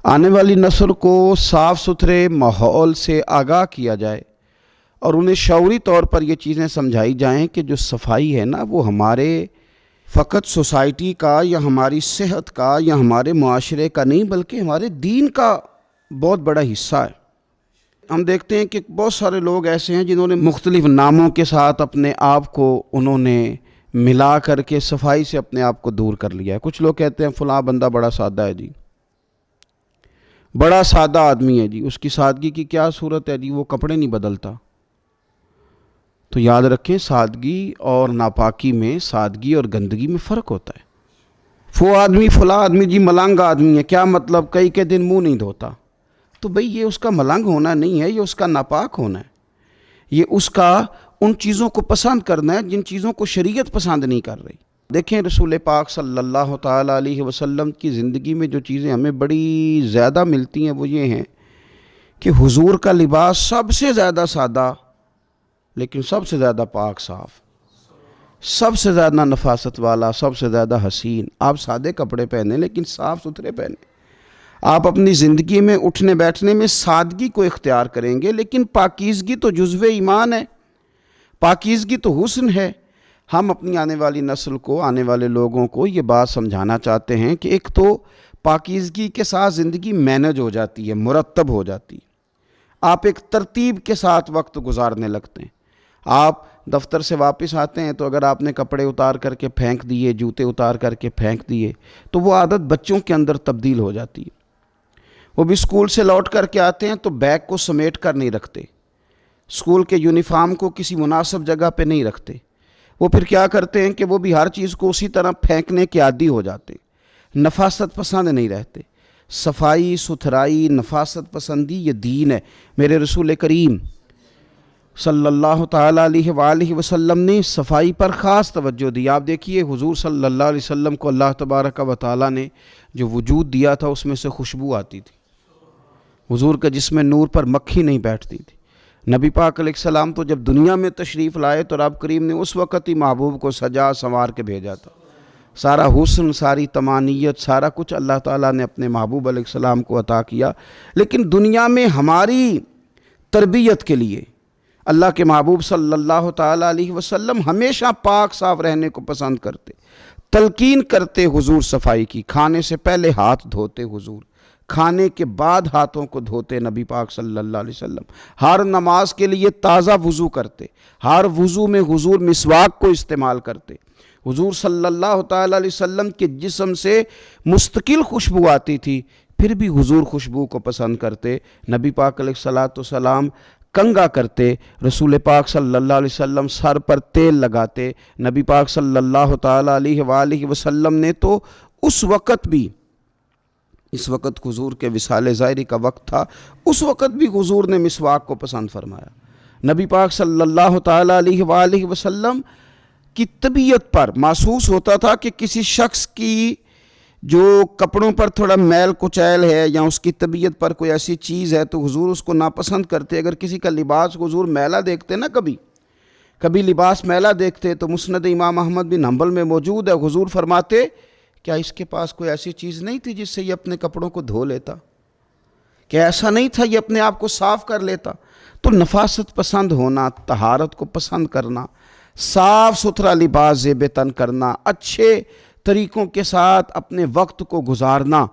آنے والی نسل کو صاف ستھرے ماحول سے آگاہ کیا جائے اور انہیں شعوری طور پر یہ چیزیں سمجھائی جائیں کہ جو صفائی ہے نا وہ ہمارے فقط سوسائٹی کا یا ہماری صحت کا یا ہمارے معاشرے کا نہیں بلکہ ہمارے دین کا بہت بڑا حصہ ہے. ہم دیکھتے ہیں کہ بہت سارے لوگ ایسے ہیں جنہوں نے مختلف ناموں کے ساتھ اپنے آپ کو انہوں نے ملا کر کے صفائی سے اپنے آپ کو دور کر لیا ہے. کچھ لوگ کہتے ہیں فلاں بندہ بڑا سادہ ہے جی، بڑا سادہ آدمی ہے جی، اس کی سادگی کی کیا صورت ہے جی، وہ کپڑے نہیں بدلتا. تو یاد رکھیں سادگی اور ناپاکی میں، سادگی اور گندگی میں فرق ہوتا ہے۔ فلاں آدمی جی ملنگ آدمی ہے، کیا مطلب؟ کئی کے دن منہ نہیں دھوتا۔ تو بھئی یہ اس کا ملنگ ہونا نہیں ہے، یہ اس کا ناپاک ہونا ہے، یہ اس کا ان چیزوں کو پسند کرنا ہے جن چیزوں کو شریعت پسند نہیں کر رہی۔ دیکھیں رسول پاک صلی اللہ تعالیٰ علیہ وسلم کی زندگی میں جو چیزیں ہمیں بڑی زیادہ ملتی ہیں وہ یہ ہیں کہ حضور کا لباس سب سے زیادہ سادہ لیکن سب سے زیادہ پاک صاف، سب سے زیادہ نفاست والا، سب سے زیادہ حسین۔ آپ سادے کپڑے پہنیں لیکن صاف ستھرے پہنیں۔ آپ اپنی زندگی میں اٹھنے بیٹھنے میں سادگی کو اختیار کریں گے، لیکن پاکیزگی تو جزو ایمان ہے، پاکیزگی تو حسن ہے۔ ہم اپنی آنے والی نسل کو، آنے والے لوگوں کو یہ بات سمجھانا چاہتے ہیں کہ ایک تو پاکیزگی کے ساتھ زندگی مینج ہو جاتی ہے، مرتب ہو جاتی ہے، آپ ایک ترتیب کے ساتھ وقت گزارنے لگتے ہیں۔ آپ دفتر سے واپس آتے ہیں تو اگر آپ نے کپڑے اتار کر کے پھینک دیے، جوتے اتار کر کے پھینک دیے، تو وہ عادت بچوں کے اندر تبدیل ہو جاتی ہے۔ وہ بھی اسکول سے لوٹ کر کے آتے ہیں تو بیگ کو سمیٹ کر نہیں رکھتے، اسکول کے یونیفارم کو کسی مناسب جگہ پہ نہیں رکھتے۔ وہ پھر کیا کرتے ہیں کہ وہ بھی ہر چیز کو اسی طرح پھینکنے کے عادی ہو جاتے، نفاست پسند نہیں رہتے۔ صفائی ستھرائی، نفاست پسندی یہ دین ہے۔ میرے رسول کریم صلی اللہ تعالیٰ علیہ وآلہ وسلم نے صفائی پر خاص توجہ دی۔ آپ دیکھیے حضور صلی اللہ علیہ وسلم کو اللہ تبارک و تعالیٰ نے جو وجود دیا تھا اس میں سے خوشبو آتی تھی، حضور کا جسم نور پر مکھی نہیں بیٹھتی تھی۔ نبی پاک علیہ السلام تو جب دنیا میں تشریف لائے تو رب کریم نے اس وقت ہی محبوب کو سجا سنوار کے بھیجا تھا۔ سارا حسن، ساری تمانیت، سارا کچھ اللہ تعالیٰ نے اپنے محبوب علیہ السلام کو عطا کیا، لیکن دنیا میں ہماری تربیت کے لیے اللہ کے محبوب صلی اللہ تعالیٰ علیہ وسلم ہمیشہ پاک صاف رہنے کو پسند کرتے، تلقین کرتے حضور صفائی کی۔ کھانے سے پہلے ہاتھ دھوتے حضور، کھانے کے بعد ہاتھوں کو دھوتے نبی پاک صلی اللہ علیہ وسلم، ہر نماز کے لیے تازہ وضو کرتے، ہر وضو میں حضور مسواک کو استعمال کرتے۔ حضور صلی اللہ تعالیٰ علیہ وسلم کے جسم سے مستقل خوشبو آتی تھی، پھر بھی حضور خوشبو کو پسند کرتے۔ نبی پاک علیہ السلام کنگا کرتے، رسول پاک صلی اللہ علیہ وسلم سر پر تیل لگاتے۔ نبی پاک صلی اللہ تعالیٰ علیہ وآلہ وسلم نے تو اس وقت بھی، اس وقت حضور کے وصال ظاہری کا وقت تھا، اس وقت بھی حضور نے مسواک کو پسند فرمایا۔ نبی پاک صلی اللہ تعالیٰ علیہ وآلہ وسلم کی طبیعت پر محسوس ہوتا تھا کہ کسی شخص کی جو کپڑوں پر تھوڑا میل کچیل ہے یا اس کی طبیعت پر کوئی ایسی چیز ہے تو حضور اس کو ناپسند کرتے۔ اگر کسی کا لباس حضور میلا دیکھتے نا، کبھی لباس میلا دیکھتے تو مسند امام احمد بن حنبل میں موجود ہے، حضور فرماتے کیا اس کے پاس کوئی ایسی چیز نہیں تھی جس سے یہ اپنے کپڑوں کو دھو لیتا؟ کیا ایسا نہیں تھا یہ اپنے آپ کو صاف کر لیتا؟ تو نفاست پسند ہونا، طہارت کو پسند کرنا، صاف ستھرا لباس زیب تن کرنا، اچھے طریقوں کے ساتھ اپنے وقت کو گزارنا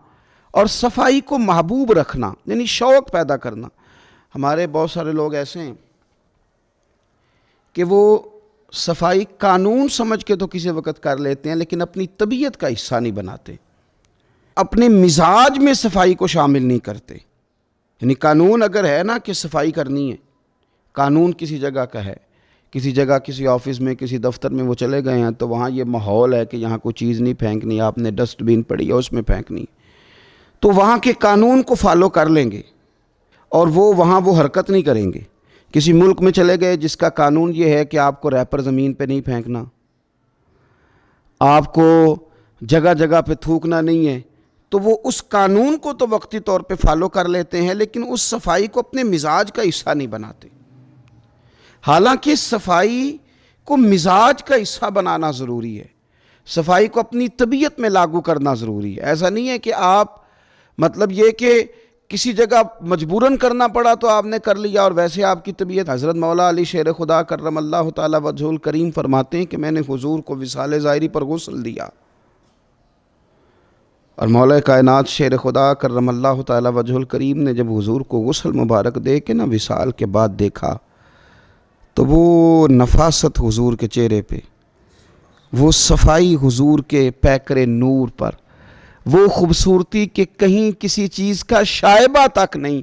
اور صفائی کو محبوب رکھنا، یعنی شوق پیدا کرنا۔ ہمارے بہت سارے لوگ ایسے ہیں کہ وہ صفائی قانون سمجھ کے تو کسی وقت کر لیتے ہیں لیکن اپنی طبیعت کا حصہ نہیں بناتے، اپنے مزاج میں صفائی کو شامل نہیں کرتے۔ یعنی قانون اگر ہے نا کہ صفائی کرنی ہے، قانون کسی جگہ کا ہے، کسی جگہ کسی آفس میں کسی دفتر میں وہ چلے گئے ہیں تو وہاں یہ ماحول ہے کہ یہاں کوئی چیز نہیں پھینکنی، آپ نے ڈسٹ بین پڑی ہے اس میں پھینکنی، تو وہاں کے قانون کو فالو کر لیں گے اور وہاں وہ حرکت نہیں کریں گے۔ کسی ملک میں چلے گئے جس کا قانون یہ ہے کہ آپ کو ریپر زمین پہ نہیں پھینکنا، آپ کو جگہ جگہ پہ تھوکنا نہیں ہے، تو وہ اس قانون کو تو وقتی طور پہ فالو کر لیتے ہیں لیکن اس صفائی کو اپنے مزاج کا حصہ نہیں بناتے۔ حالانکہ صفائی کو مزاج کا حصہ بنانا ضروری ہے، صفائی کو اپنی طبیعت میں لاگو کرنا ضروری ہے۔ ایسا نہیں ہے کہ آپ مطلب یہ کہ کسی جگہ مجبوراً کرنا پڑا تو آپ نے کر لیا اور ویسے آپ کی طبیعت۔ حضرت مولا علی شیر خدا کرم اللہ تعالیٰ وجہہ الکریم فرماتے ہیں کہ میں نے حضور کو وصال ظاہری پر غسل دیا، اور مولا کائنات شیر خدا کرم اللہ تعالیٰ وجہہ الکریم نے جب حضور کو غسل مبارک دے کے نا وصال کے بعد دیکھا تو وہ نفاست حضور کے چہرے پہ، وہ صفائی حضور کے پیکر نور پر، وہ خوبصورتی کہ کہیں کسی چیز کا شائبہ تک نہیں،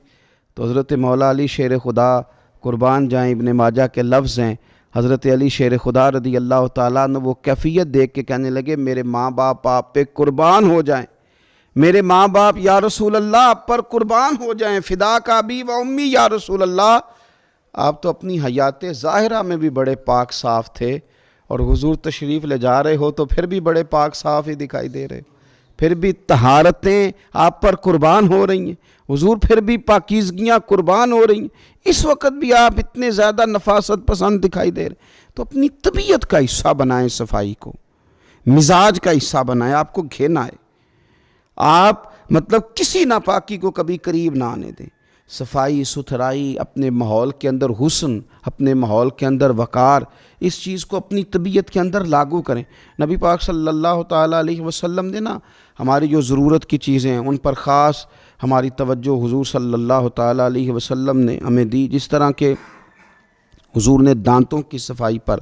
تو حضرت مولا علی شیر خدا قربان جائیں ابن ماجہ کے لفظ ہیں، حضرت علی شیر خدا رضی اللہ تعالیٰ نے وہ کیفیت دیکھ کے کہنے لگے میرے ماں باپ آپ پہ قربان ہو جائیں، میرے ماں باپ یا رسول اللہ آپ پر قربان ہو جائیں، فدا کا ابی و امی یا رسول اللہ۔ آپ تو اپنی حیات ظاہرہ میں بھی بڑے پاک صاف تھے، اور حضور تشریف لے جا رہے ہو تو پھر بھی بڑے پاک صاف ہی دکھائی دے رہے، پھر بھی طہارتیں آپ پر قربان ہو رہی ہیں، حضور پھر بھی پاکیزگیاں قربان ہو رہی ہیں، اس وقت بھی آپ اتنے زیادہ نفاست پسند دکھائی دے رہے۔ تو اپنی طبیعت کا حصہ بنائیں صفائی کو، مزاج کا حصہ بنائیں، آپ کو گھینا ہے، آپ مطلب کسی ناپاکی کو کبھی قریب نہ آنے دیں۔ صفائی ستھرائی، اپنے ماحول کے اندر حسن، اپنے ماحول کے اندر وقار، اس چیز کو اپنی طبیعت کے اندر لاگو کریں۔ نبی پاک صلی اللہ تعالیٰ علیہ وسلم نے نا ہماری جو ضرورت کی چیزیں ہیں ان پر خاص ہماری توجہ حضور صلی اللہ تعالیٰ علیہ وسلم نے ہمیں دی، جس طرح کہ حضور نے دانتوں کی صفائی پر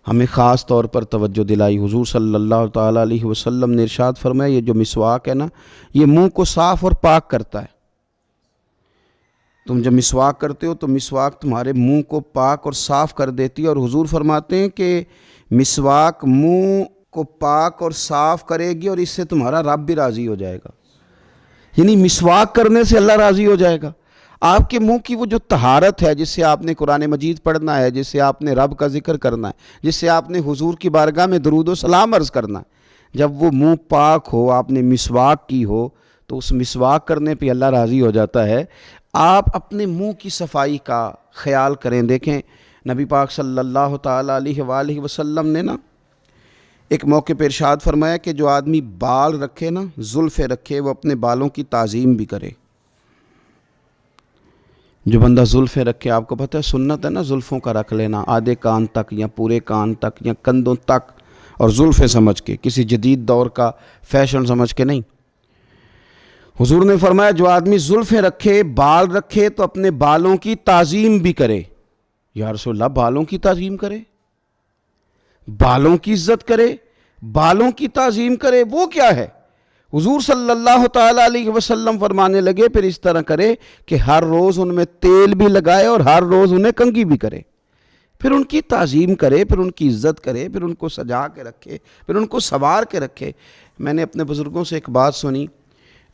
ہمیں خاص طور پر توجہ دلائی۔ حضور صلی اللہ تعالیٰ علیہ وسلم نے ارشاد فرمایا یہ جو مسواک ہے نا یہ منہ کو صاف اور پاک کرتا ہے۔ تم جب مسواک کرتے ہو تو مسواک تمہارے منہ کو پاک اور صاف کر دیتی ہے، اور حضور فرماتے ہیں کہ مسواک منہ کو پاک اور صاف کرے گی اور اس سے تمہارا رب بھی راضی ہو جائے گا، یعنی مسواک کرنے سے اللہ راضی ہو جائے گا۔ آپ کے منہ کی وہ جو طہارت ہے جس سے آپ نے قرآن مجید پڑھنا ہے، جس سے آپ نے رب کا ذکر کرنا ہے، جس سے آپ نے حضور کی بارگاہ میں درود و سلام عرض کرنا ہے، جب وہ منہ پاک ہو، آپ نے مسواک کی ہو تو اس مسواک کرنے پہ اللہ راضی ہو جاتا ہے۔ آپ اپنے منہ کی صفائی کا خیال کریں۔ دیکھیں نبی پاک صلی اللہ تعالیٰ علیہ وآلہ وسلم نے نا ایک موقع پہ ارشاد فرمایا کہ جو آدمی بال رکھے نا، زلفیں رکھے، وہ اپنے بالوں کی تعظیم بھی کرے۔ جو بندہ زلفیں رکھے، آپ کو پتہ ہے سنت ہے نا زلفوں کا رکھ لینا، آدھے کان تک یا پورے کان تک یا کندھوں تک، اور زلفیں سمجھ کے، کسی جدید دور کا فیشن سمجھ کے نہیں۔ حضور نے فرمایا جو آدمی زلفیں رکھے، بال رکھے تو اپنے بالوں کی تعظیم بھی کرے۔ یا رسول اللہ بالوں کی تعظیم کرے، بالوں کی عزت کرے، بالوں کی تعظیم کرے، وہ کیا ہے؟ حضور صلی اللہ تعالیٰ علیہ وسلم فرمانے لگے پھر اس طرح کرے کہ ہر روز ان میں تیل بھی لگائے اور ہر روز انہیں کنگھی بھی کرے، پھر ان کی تعظیم کرے، پھر ان کی عزت کرے، پھر ان کو سجا کے رکھے، پھر ان کو سنوار کے رکھے۔ میں نے اپنے بزرگوں سے ایک بات سنی،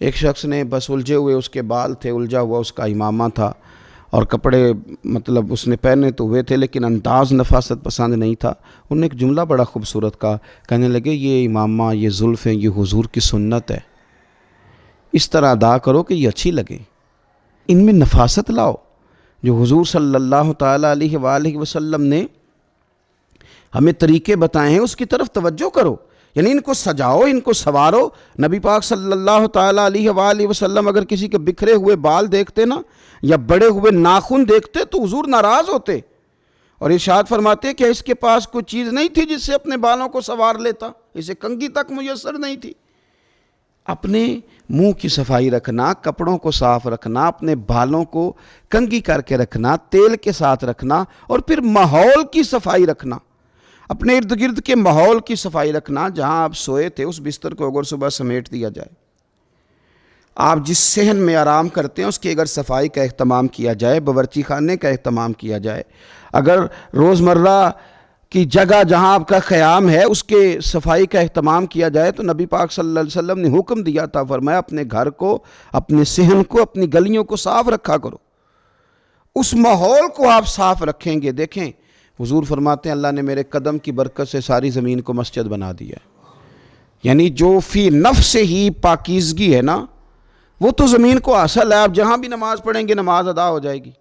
ایک شخص نے بس الجھے ہوئے اس کے بال تھے، الجھا ہوا اس کا امامہ تھا، اور کپڑے مطلب اس نے پہنے تو ہوئے تھے لیکن انداز نفاست پسند نہیں تھا۔ انہوں نے ایک جملہ بڑا خوبصورت کہا، کہنے لگے یہ امامہ، یہ زلفیں، یہ حضور کی سنت ہے، اس طرح ادا کرو کہ یہ اچھی لگے، ان میں نفاست لاؤ۔ جو حضور صلی اللہ تعالیٰ علیہ وآلہ وسلم نے ہمیں طریقے بتائے ہیں اس کی طرف توجہ کرو، یعنی ان کو سجاؤ، ان کو سنوارو۔ نبی پاک صلی اللہ تعالیٰ علیہ وآلہ وسلم اگر کسی کے بکھرے ہوئے بال دیکھتے نا یا بڑے ہوئے ناخن دیکھتے تو حضور ناراض ہوتے، اور ارشاد فرماتے کہ اس کے پاس کوئی چیز نہیں تھی جس سے اپنے بالوں کو سنوار لیتا، اسے کنگھی تک میسر نہیں تھی۔ اپنے منہ کی صفائی رکھنا، کپڑوں کو صاف رکھنا، اپنے بالوں کو کنگھی کر کے رکھنا، تیل کے ساتھ رکھنا، اور پھر ماحول کی صفائی رکھنا، اپنے ارد گرد کے ماحول کی صفائی رکھنا۔ جہاں آپ سوئے تھے اس بستر کو اگر صبح سمیٹ دیا جائے، آپ جس صحن میں آرام کرتے ہیں اس کی اگر صفائی کا اہتمام کیا جائے، باورچی خانے کا اہتمام کیا جائے، اگر روزمرہ کی جگہ جہاں آپ کا قیام ہے اس کے صفائی کا اہتمام کیا جائے، تو نبی پاک صلی اللہ علیہ وسلم نے حکم دیا تھا، فرمایا اپنے گھر کو، اپنے صحن کو، اپنی گلیوں کو صاف رکھا کرو، اس ماحول کو آپ صاف رکھیں گے۔ دیکھیں حضور فرماتے ہیں اللہ نے میرے قدم کی برکت سے ساری زمین کو مسجد بنا دیا ہے، یعنی جو فی نفس ہی پاکیزگی ہے نا وہ تو زمین کو حاصل ہے، آپ جہاں بھی نماز پڑھیں گے نماز ادا ہو جائے گی،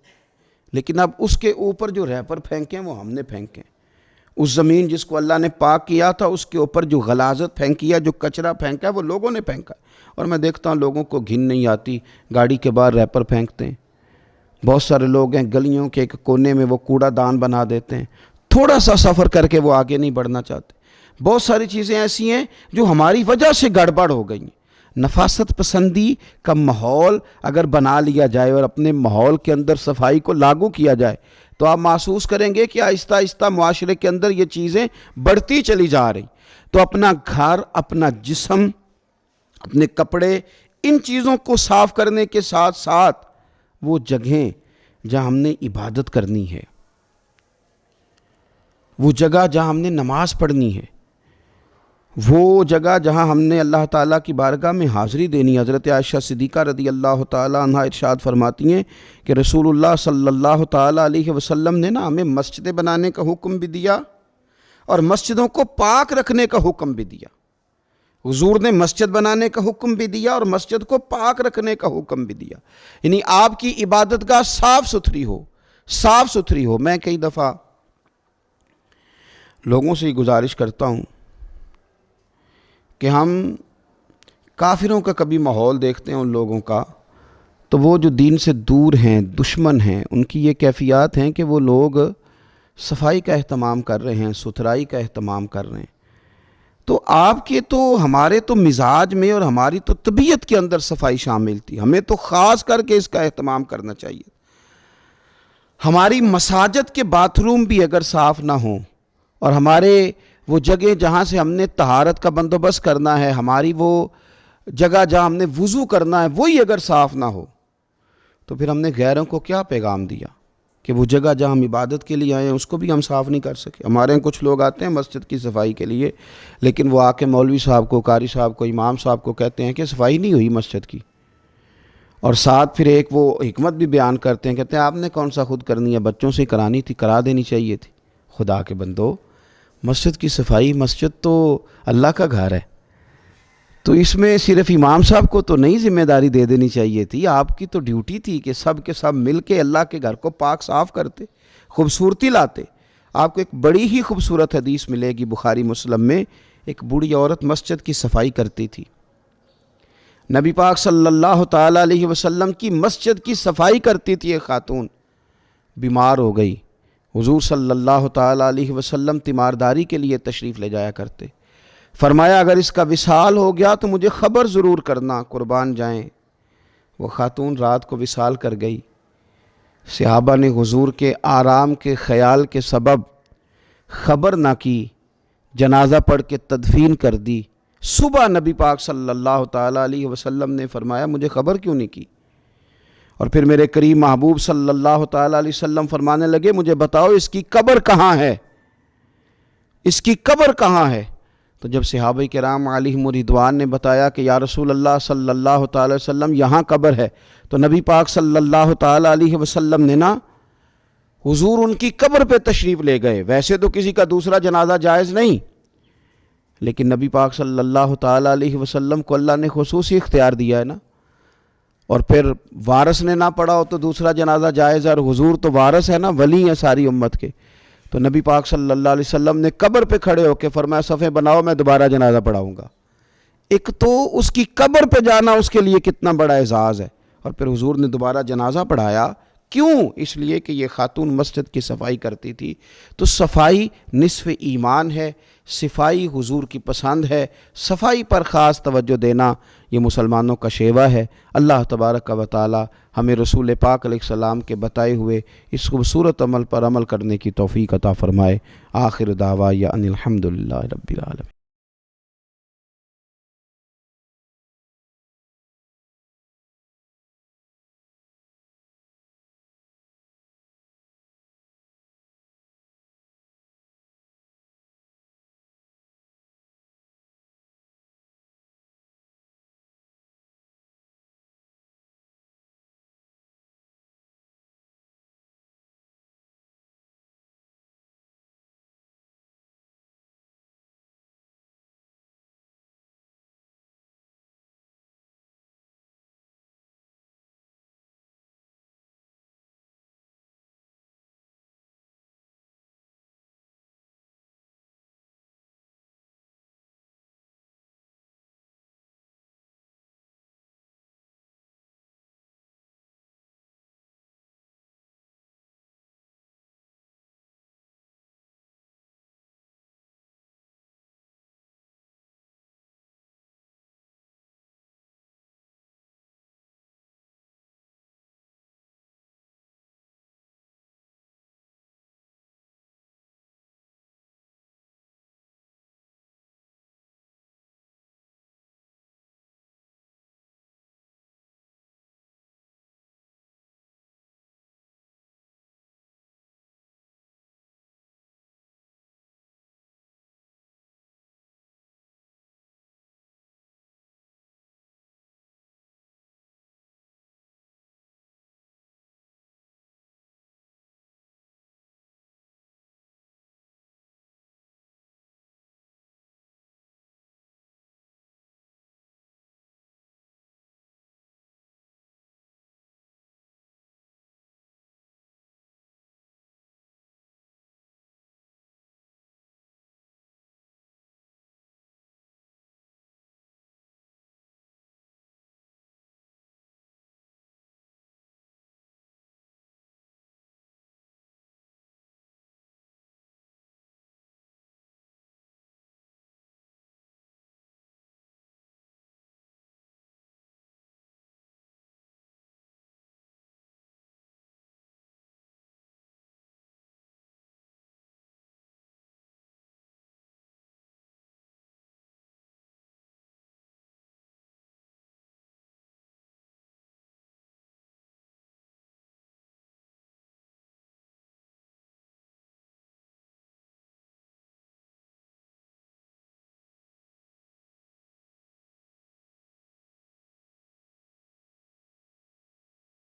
لیکن اب اس کے اوپر جو ریپر پھینکیں وہ ہم نے پھینکیں، اس زمین جس کو اللہ نے پاک کیا تھا اس کے اوپر جو غلاظت پھینکی ہے، جو کچرا پھینکا ہے وہ لوگوں نے پھینکا ہے۔ اور میں دیکھتا ہوں لوگوں کو گھن نہیں آتی، گاڑی کے باہر ریپر پھینکتے ہیں، بہت سارے لوگ ہیں گلیوں کے ایک کونے میں وہ کوڑا دان بنا دیتے ہیں، تھوڑا سا سفر کر کے وہ آگے نہیں بڑھنا چاہتے۔ بہت ساری چیزیں ایسی ہیں جو ہماری وجہ سے گڑبڑ ہو گئی ہیں۔ نفاست پسندی کا ماحول اگر بنا لیا جائے اور اپنے ماحول کے اندر صفائی کو لاگو کیا جائے تو آپ محسوس کریں گے کہ آہستہ آہستہ معاشرے کے اندر یہ چیزیں بڑھتی چلی جا رہی۔ تو اپنا گھر، اپنا جسم، اپنے کپڑے، ان چیزوں کو صاف کرنے کے ساتھ ساتھ وہ جگہیں جہاں ہم نے عبادت کرنی ہے، وہ جگہ جہاں ہم نے نماز پڑھنی ہے، وہ جگہ جہاں ہم نے اللہ تعالیٰ کی بارگاہ میں حاضری دینی ہے۔ حضرت عائشہ صدیقہ رضی اللہ تعالیٰ عنہ ارشاد فرماتی ہیں کہ رسول اللہ صلی اللہ تعالیٰ علیہ وسلم نے نا ہمیں مسجدیں بنانے کا حکم بھی دیا اور مسجدوں کو پاک رکھنے کا حکم بھی دیا۔ حضور نے مسجد بنانے کا حکم بھی دیا اور مسجد کو پاک رکھنے کا حکم بھی دیا، یعنی آپ کی عبادت گاہ صاف ستھری ہو۔ میں کئی دفعہ لوگوں سے گزارش کرتا ہوں کہ ہم کافروں کا کبھی ماحول دیکھتے ہیں ان لوگوں کا، تو وہ جو دین سے دور ہیں، دشمن ہیں، ان کی یہ کیفیات ہیں کہ وہ لوگ صفائی کا اہتمام کر رہے ہیں، ستھرائی کا اہتمام کر رہے ہیں۔ تو آپ کے تو ہمارے تو مزاج میں اور ہماری تو طبیعت کے اندر صفائی شامل تھی، ہمیں تو خاص کر کے اس کا اہتمام کرنا چاہیے۔ ہماری مساجد کے باتھ روم بھی اگر صاف نہ ہوں اور ہمارے وہ جگہ جہاں سے ہم نے طہارت کا بندوبست کرنا ہے، ہماری وہ جگہ جہاں ہم نے وضو کرنا ہے، وہی اگر صاف نہ ہو تو پھر ہم نے غیروں کو کیا پیغام دیا کہ وہ جگہ جہاں ہم عبادت کے لیے آئے ہیں اس کو بھی ہم صاف نہیں کر سکے۔ ہمارے یہاں کچھ لوگ آتے ہیں مسجد کی صفائی کے لیے، لیکن وہ آ کے مولوی صاحب کو، قاری صاحب کو، امام صاحب کو کہتے ہیں کہ صفائی نہیں ہوئی مسجد کی، اور ساتھ پھر ایک وہ حکمت بھی بیان کرتے ہیں، کہتے ہیں آپ نے کون سا خود کرنی ہے، بچوں سے کرانی تھی، کرا دینی چاہیے تھی۔ خدا کے بندو، مسجد کی صفائی، مسجد تو اللہ کا گھر ہے، تو اس میں صرف امام صاحب کو تو نہیں ذمہ داری دے دینی چاہیے تھی، آپ کی تو ڈیوٹی تھی کہ سب کے سب مل کے اللہ کے گھر کو پاک صاف کرتے، خوبصورتی لاتے۔ آپ کو ایک بڑی ہی خوبصورت حدیث ملے گی بخاری مسلم میں، ایک بوڑھی عورت مسجد کی صفائی کرتی تھی، نبی پاک صلی اللہ تعالیٰ علیہ وسلم کی مسجد کی صفائی کرتی تھی، ایک خاتون بیمار ہو گئی، حضور صلی اللہ تعالیٰ علیہ وسلم تیمارداری کے لیے تشریف لے جایا کرتے، فرمایا اگر اس کا وصال ہو گیا تو مجھے خبر ضرور کرنا، قربان جائیں۔ وہ خاتون رات کو وصال کر گئی، صحابہ نے حضور کے آرام کے خیال کے سبب خبر نہ کی، جنازہ پڑھ کے تدفین کر دی۔ صبح نبی پاک صلی اللہ تعالیٰ علیہ وسلم نے فرمایا مجھے خبر کیوں نہیں کی؟ اور پھر میرے کریم محبوب صلی اللہ تعالیٰ علیہ وسلم فرمانے لگے مجھے بتاؤ اس کی قبر کہاں ہے، اس کی قبر کہاں ہے؟ تو جب صحابہ کرام علیہم رضوان نے بتایا کہ یا رسول اللہ صلی اللہ تعالیٰ علیہ وسلم یہاں قبر ہے، تو نبی پاک صلی اللہ تعالیٰ علیہ وسلم نے نا حضور ان کی قبر پہ تشریف لے گئے۔ ویسے تو کسی کا دوسرا جنازہ جائز نہیں، لیکن نبی پاک صلی اللہ تعالیٰ علیہ وسلم کو اللہ نے خصوصی اختیار دیا ہے نا، اور پھر وارث نے نہ پڑھا ہو تو دوسرا جنازہ جائز ہے، اور حضور تو وارث ہے نا، ولی ہے ساری امت کے، تو نبی پاک صلی اللہ علیہ وسلم نے قبر پہ کھڑے ہو کے فرمایا صفیں بناؤ میں دوبارہ جنازہ پڑھاؤں گا۔ ایک تو اس کی قبر پہ جانا اس کے لیے کتنا بڑا اعزاز ہے، اور پھر حضور نے دوبارہ جنازہ پڑھایا، کیوں؟ اس لیے کہ یہ خاتون مسجد کی صفائی کرتی تھی۔ تو صفائی نصف ایمان ہے، صفائی حضور کی پسند ہے، صفائی پر خاص توجہ دینا یہ مسلمانوں کا شیوا ہے۔ اللہ تبارک و تعالی ہمیں رسول پاک علیہ السلام کے بتائے ہوئے اس خوبصورت عمل پر عمل کرنے کی توفیق عطا فرمائے۔ آخر دعوایا ان الحمدللہ رب العالمین۔